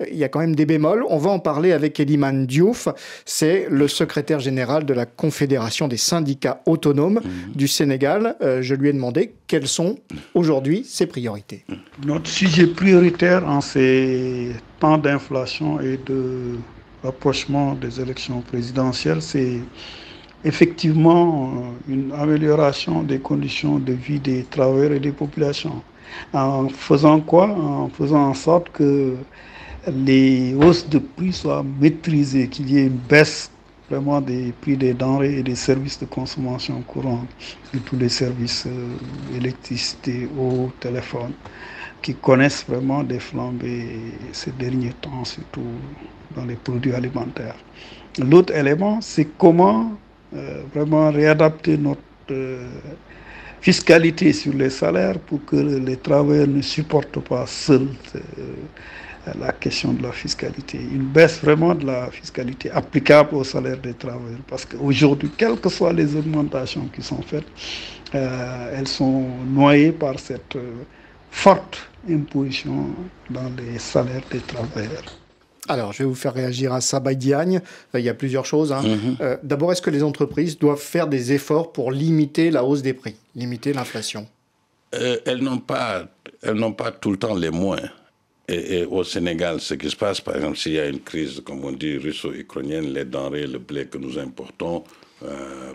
Il y a quand même des bémols. On va en parler avec Elimane Diouf. C'est le secrétaire général de la Confédération des syndicats autonomes du Sénégal. Je lui ai demandé quelles sont aujourd'hui ses priorités. Notre sujet prioritaire en ces temps d'inflation et de rapprochement des élections présidentielles, c'est effectivement une amélioration des conditions de vie des travailleurs et des populations. En faisant quoi? En faisant en sorte que les hausses de prix soient maîtrisées, qu'il y ait une baisse vraiment des prix des denrées et des services de consommation courante, de tous les services électricité, eau, téléphone, qui connaissent vraiment des flambées ces derniers temps, surtout dans les produits alimentaires. L'autre élément, c'est comment vraiment réadapter notre fiscalité sur les salaires pour que les travailleurs ne supportent pas seuls la question de la fiscalité. Une baisse vraiment de la fiscalité applicable aux salaires des travailleurs. Parce qu'aujourd'hui, quelles que soient les augmentations qui sont faites, elles sont noyées par cette forte imposition dans les salaires des travailleurs. Alors, je vais vous faire réagir à ça, Diagne. Il y a plusieurs choses. D'abord, est-ce que les entreprises doivent faire des efforts pour limiter la hausse des prix, limiter l'inflation? Elles n'ont pas tout le temps les moyens. Et au Sénégal, ce qui se passe, par exemple, s'il y a une crise, comme on dit, russo-ukrainienne, les denrées, le blé que nous importons,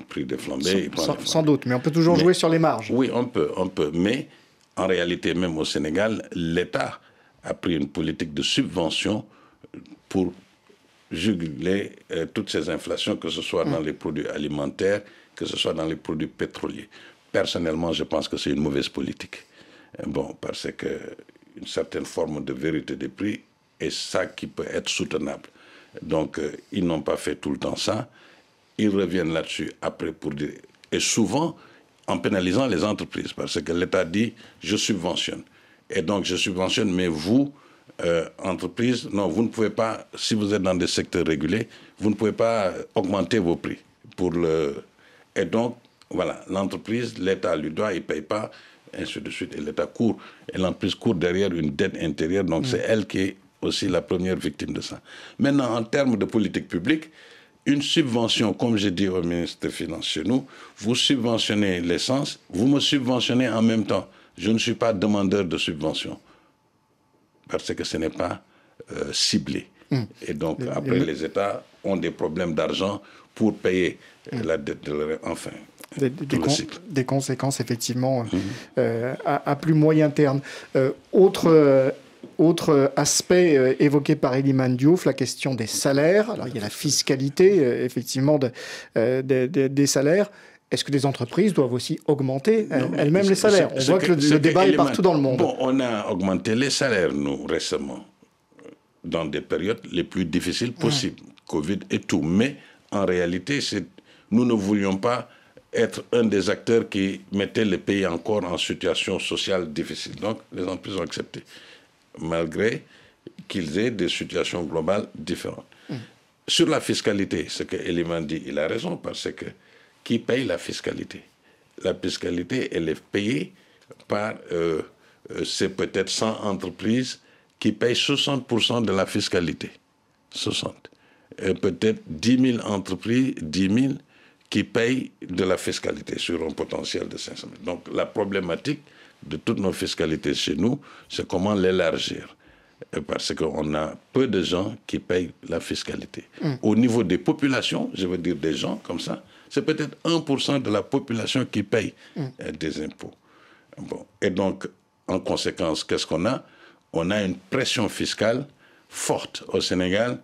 prix déflambé. Sans doute, mais on peut toujours jouer sur les marges. Oui, on peut. Mais en réalité, même au Sénégal, l'État a pris une politique de subvention pour juguler toutes ces inflations, que ce soit dans les produits alimentaires, que ce soit dans les produits pétroliers. Personnellement, je pense que c'est une mauvaise politique. Bon, parce qu'une certaine forme de vérité des prix est ça qui peut être soutenable. Donc, ils n'ont pas fait tout le temps ça. Ils reviennent là-dessus après pour dire... Et souvent, en pénalisant les entreprises, parce que l'État dit « je subventionne ». Et donc, je subventionne, mais vous, entreprise, non, vous ne pouvez pas, si vous êtes dans des secteurs régulés, vous ne pouvez pas augmenter vos prix. Et donc, voilà, l'entreprise, l'État lui doit, il ne paye pas, ainsi de suite, et l'État court. Et l'entreprise court derrière une dette intérieure, donc c'est elle qui est aussi la première victime de ça. Maintenant, en termes de politique publique, une subvention, comme j'ai dit au ministre des Finances chez nous, vous subventionnez l'essence, vous me subventionnez en même temps. Je ne suis pas demandeur de subvention, parce que ce n'est pas ciblé. Et donc, après, les États ont des problèmes d'argent pour payer la dette de leur... Enfin, des conséquences, effectivement, à plus moyen terme. Autre aspect évoqué par Elimane Diouf, la question des salaires. Alors, il y a la fiscalité, effectivement, des salaires. Est-ce que les entreprises doivent aussi augmenter elles-mêmes les salaires? On voit que le débat est partout dans le monde. Bon, on a augmenté les salaires, nous, récemment, dans des périodes les plus difficiles possibles, Covid et tout. Mais, en réalité, nous ne voulions pas être un des acteurs qui mettait le pays encore en situation sociale difficile. Donc, les entreprises ont accepté, malgré qu'ils aient des situations globales différentes. Sur la fiscalité, ce que Elimane dit, il a raison, parce que qui paye la fiscalité? La fiscalité, elle est payée par, c'est peut-être 100 entreprises qui payent 60% de la fiscalité. 60. Peut-être 10 000 entreprises, 10 000 qui payent de la fiscalité sur un potentiel de 500 000. Donc la problématique de toutes nos fiscalités chez nous, c'est comment l'élargir. Parce qu'on a peu de gens qui payent la fiscalité. Au niveau des populations, je veux dire des gens comme ça, c'est peut-être 1% de la population qui paye des impôts. Bon. Et donc, en conséquence, qu'est-ce qu'on a? On a une pression fiscale forte au Sénégal.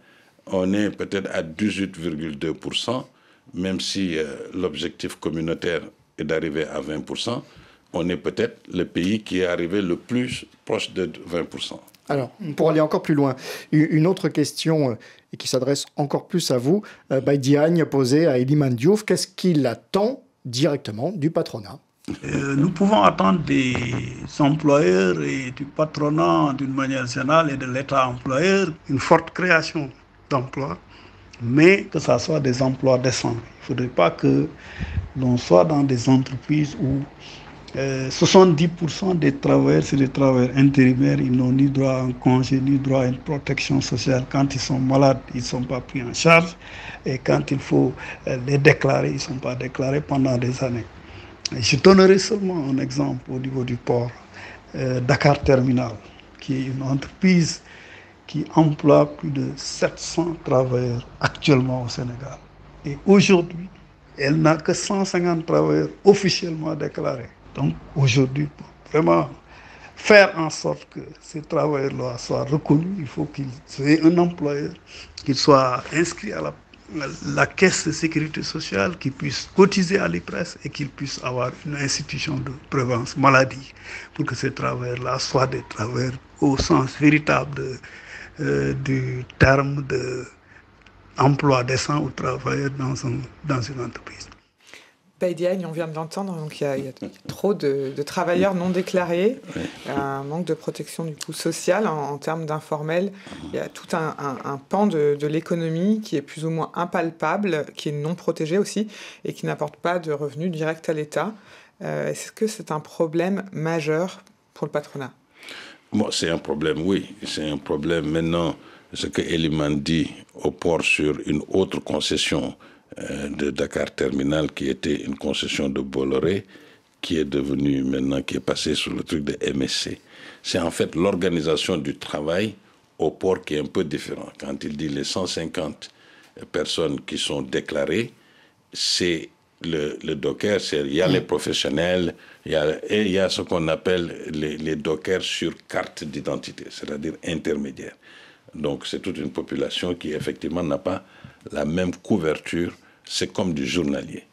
On est peut-être à 18,2%, même si l'objectif communautaire est d'arriver à 20%. On est peut-être le pays qui est arrivé le plus proche de 20%. Alors, pour aller encore plus loin, une autre question et qui s'adresse encore plus à vous, Diagne, posée à Elimane Diouf. Qu'est-ce qu'il attend directement du patronat? Nous pouvons attendre des employeurs et du patronat d'une manière générale et de l'État employeur une forte création d'emplois, mais que ce soit des emplois décents. Il ne faudrait pas que l'on soit dans des entreprises où 70% des travailleurs, c'est des travailleurs intérimaires, ils n'ont ni droit à un congé, ni droit à une protection sociale. Quand ils sont malades, ils ne sont pas pris en charge. Et quand il faut les déclarer, ils ne sont pas déclarés pendant des années. Et je donnerai seulement un exemple au niveau du port. Dakar Terminal, qui est une entreprise qui emploie plus de 700 travailleurs actuellement au Sénégal. Et aujourd'hui, elle n'a que 150 travailleurs officiellement déclarés. Donc aujourd'hui, pour vraiment faire en sorte que ces travailleurs-là soient reconnus, il faut qu'ils aient un employeur, qu'ils soient inscrits à la caisse de sécurité sociale, qu'ils puissent cotiser à l'IPRES et qu'ils puissent avoir une institution de prévention maladie pour que ces travailleurs-là soient des travailleurs au sens véritable du terme d'emploi décent ou travailleur dans une entreprise. Diagne, on vient de l'entendre, donc il y a trop de travailleurs non déclarés, un manque de protection du coup sociale en termes d'informel. Il y a tout un pan de l'économie qui est plus ou moins impalpable, qui est non protégé aussi et qui n'apporte pas de revenus directs à l'État. Est-ce que c'est un problème majeur pour le patronat? Bon, c'est un problème, oui. C'est un problème. Maintenant, ce que Elimane dit au port sur une autre concession de Dakar Terminal, qui était une concession de Bolloré, qui est devenue maintenant, qui est passée sur le truc de MSC. C'est en fait l'organisation du travail au port qui est un peu différent. Quand il dit les 150 personnes qui sont déclarées, c'est le docker, il y a les professionnels, et il y a ce qu'on appelle les dockers sur carte d'identité, c'est-à-dire intermédiaires. Donc c'est toute une population qui effectivement n'a pas la même couverture. C'est comme du journalier.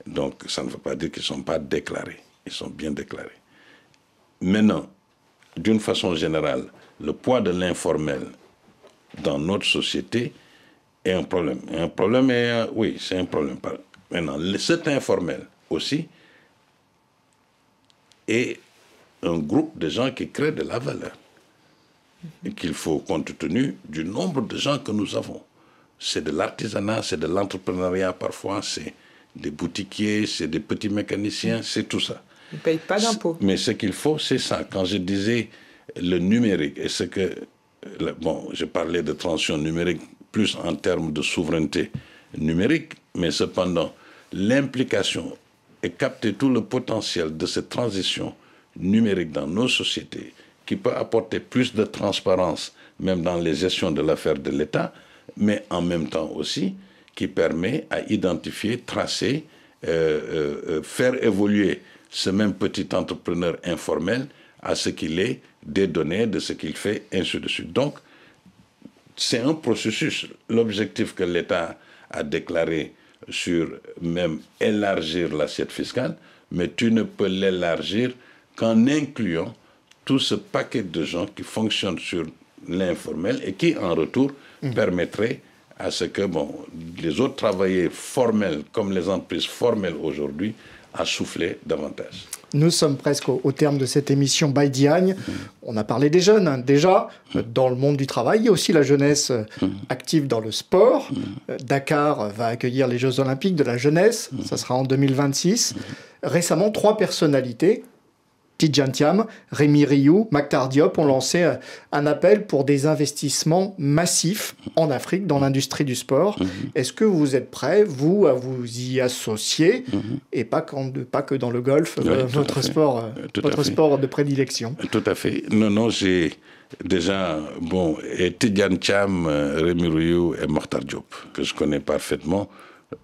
Donc ça ne veut pas dire qu'ils ne sont pas déclarés. Ils sont bien déclarés. Maintenant, d'une façon générale, le poids de l'informel dans notre société est un problème. Un problème est, oui, c'est un problème. Maintenant, cet informel aussi est un groupe de gens qui créent de la valeur et qu'il faut, compte tenu du nombre de gens que nous avons. C'est de l'artisanat, c'est de l'entrepreneuriat parfois, c'est des boutiquiers, c'est des petits mécaniciens, c'est tout ça. Ils ne payent pas d'impôts. Mais ce qu'il faut, c'est ça. Quand je disais le numérique, et ce que... Bon, je parlais de transition numérique plus en termes de souveraineté numérique, mais cependant, l'implication et capter tout le potentiel de cette transition numérique dans nos sociétés, qui peut apporter plus de transparence, même dans les gestions de l'affaire de l'État, mais en même temps aussi, qui permet à identifier, tracer, faire évoluer ce même petit entrepreneur informel à ce qu'il est, des données, de ce qu'il fait, ainsi de suite. Donc, c'est un processus. L'objectif que l'État a déclaré sur même élargir l'assiette fiscale, mais tu ne peux l'élargir qu'en incluant tout ce paquet de gens qui fonctionnent sur l'informel et qui, en retour, permettraient à ce que les autres travailleurs formels, comme les entreprises formelles aujourd'hui, à souffler davantage. Nous sommes presque au terme de cette émission By Diagne. On a parlé des jeunes. Déjà, dans le monde du travail, il y a aussi la jeunesse active dans le sport. Dakar va accueillir les Jeux Olympiques de la jeunesse. Ça sera en 2026. Récemment, 3 personnalités, Tidjane Thiam, Rémi Rioux, Maktar Diop, ont lancé un appel pour des investissements massifs en Afrique dans l'industrie du sport. Est-ce que vous êtes prêts, vous, à vous y associer et pas que dans le golf, votre sport de prédilection? Tout à fait. Non, j'ai déjà, et Tidjane Thiam, Rémi Rioux et Maktar Diop, que je connais parfaitement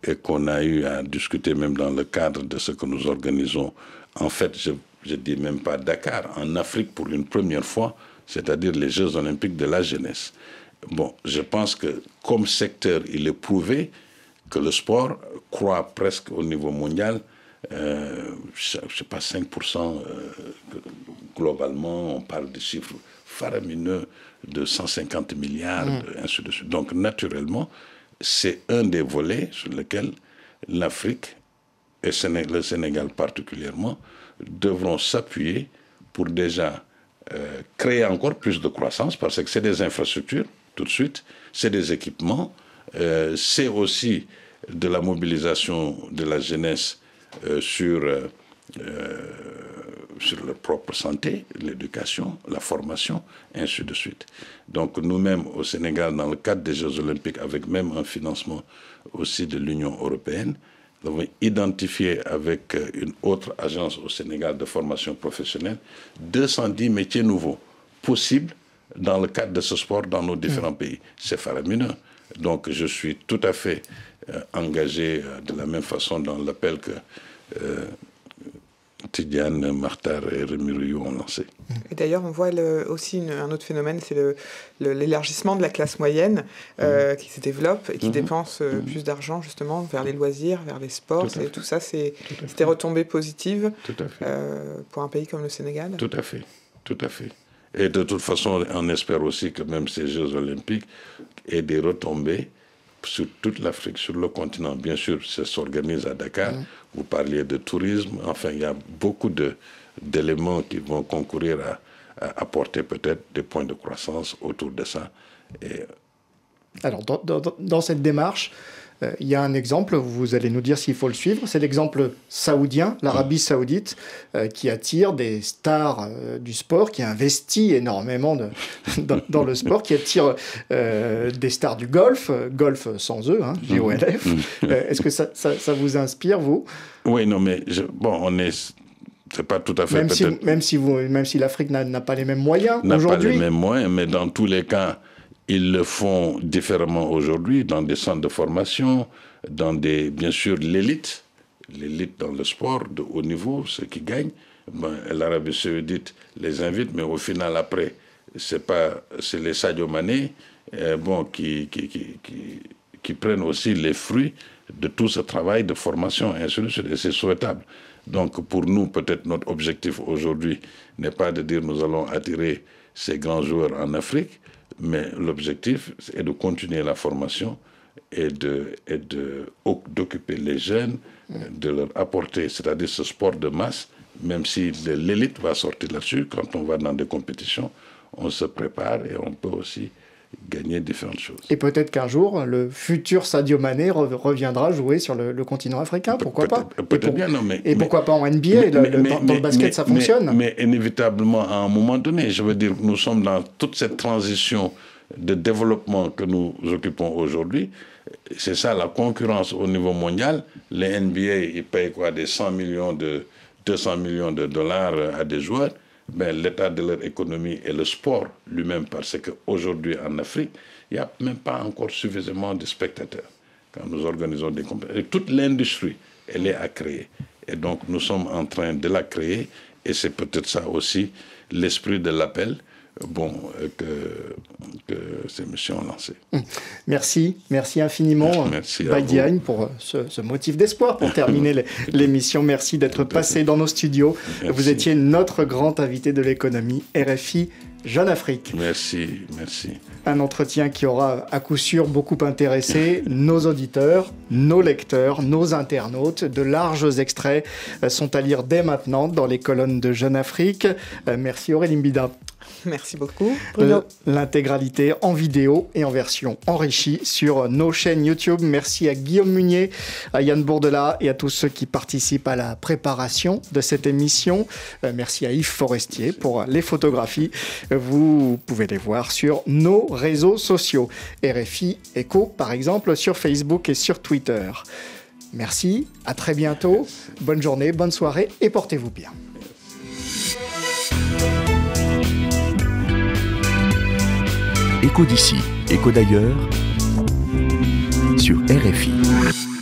et qu'on a eu à discuter même dans le cadre de ce que nous organisons. En fait, je ne dis même pas Dakar, en Afrique pour une première fois, c'est-à-dire les Jeux Olympiques de la jeunesse. Je pense que comme secteur, il est prouvé que le sport croît presque au niveau mondial, je ne sais pas, 5% globalement, on parle de chiffres faramineux de 150 milliards, ainsi de suite. Donc naturellement, c'est un des volets sur lesquels l'Afrique, et le Sénégal particulièrement, devront s'appuyer pour déjà créer encore plus de croissance, parce que c'est des infrastructures, tout de suite, c'est des équipements, c'est aussi de la mobilisation de la jeunesse sur leur propre santé, l'éducation, la formation, ainsi de suite. Donc nous-mêmes au Sénégal, dans le cadre des Jeux Olympiques, avec même un financement aussi de l'Union européenne, nous avons identifié avec une autre agence au Sénégal de formation professionnelle 210 métiers nouveaux possibles dans le cadre de ce sport dans nos différents pays. C'est faramineux. Donc je suis tout à fait engagé de la même façon dans l'appel que Tidjane, Maktar et Rémi Rioux ont lancé. Et d'ailleurs, on voit aussi un autre phénomène, c'est l'élargissement de la classe moyenne qui se développe et qui dépense plus d'argent justement vers les loisirs, vers les sports. Tout ça, c'est des retombées positives pour un pays comme le Sénégal. Tout à fait, tout à fait. Et de toute façon, on espère aussi que même ces Jeux Olympiques aient des retombées sur toute l'Afrique, sur le continent. Bien sûr, ça s'organise à Dakar. Vous parliez de tourisme. Enfin, il y a beaucoup d'éléments qui vont concourir à apporter peut-être des points de croissance autour de ça. Et... Alors, dans cette démarche, il y a un exemple, vous allez nous dire s'il faut le suivre, c'est l'exemple saoudien, l'Arabie saoudite, qui attire des stars du sport, qui investit énormément dans le sport, qui attire des stars du golf sans eux, GOLF. Est-ce que ça vous inspire, vous? Oui, non, mais c'est pas tout à fait même si l'Afrique n'a pas les mêmes moyens aujourd'hui. N'a pas les mêmes moyens, mais dans tous les cas, ils le font différemment aujourd'hui, dans des centres de formation, bien sûr, l'élite dans le sport de haut niveau, ceux qui gagnent. L'Arabie saoudite les invite, mais au final, après, c'est les Sadio Mané, qui prennent aussi les fruits de tout ce travail de formation, et ainsi de suite, et c'est souhaitable. Donc pour nous, peut-être notre objectif aujourd'hui n'est pas de dire nous allons attirer ces grands joueurs en Afrique, mais l'objectif est de continuer la formation et d'occuper les jeunes, de leur apporter, c'est-à-dire ce sport de masse, même si l'élite va sortir là-dessus, quand on va dans des compétitions, on se prépare et on peut aussi gagner différentes choses. Et peut-être qu'un jour, le futur Sadio Mané reviendra jouer sur le continent africain, pourquoi pas? Peut-être bien, non, mais... Et pourquoi pas en NBA, dans le basket, ça fonctionne. Mais inévitablement, à un moment donné, je veux dire, nous sommes dans toute cette transition de développement que nous occupons aujourd'hui. C'est ça, la concurrence au niveau mondial. Les NBA, ils payent quoi, des 200 millions de dollars à des joueurs. Ben, l'état de leur économie et le sport lui-même, parce qu'aujourd'hui en Afrique, il n'y a même pas encore suffisamment de spectateurs quand nous organisons des compétitions. Toute l'industrie, elle est à créer. Et donc nous sommes en train de la créer, et c'est peut-être ça aussi l'esprit de l'appel que ces missions ont lancé. Merci infiniment, Baye Diagne, pour ce motif d'espoir pour terminer l'émission. Merci d'être passé dans nos studios. Merci. Vous étiez notre grand invité de l'économie RFI Jeune Afrique. Merci. Un entretien qui aura à coup sûr beaucoup intéressé nos auditeurs, nos lecteurs, nos internautes. De larges extraits sont à lire dès maintenant dans les colonnes de Jeune Afrique. Merci Aurélie Mbida. Merci beaucoup, Bruno. L'intégralité en vidéo et en version enrichie sur nos chaînes YouTube. Merci à Guillaume Munier, à Yann Bourdela et à tous ceux qui participent à la préparation de cette émission. Merci à Yves Forestier pour les photographies. Vous pouvez les voir sur nos réseaux sociaux. RFI Echo, par exemple, sur Facebook et sur Twitter. Merci, à très bientôt. Bonne journée, bonne soirée et portez-vous bien. Écho d'ici, écho d'ailleurs, sur RFI.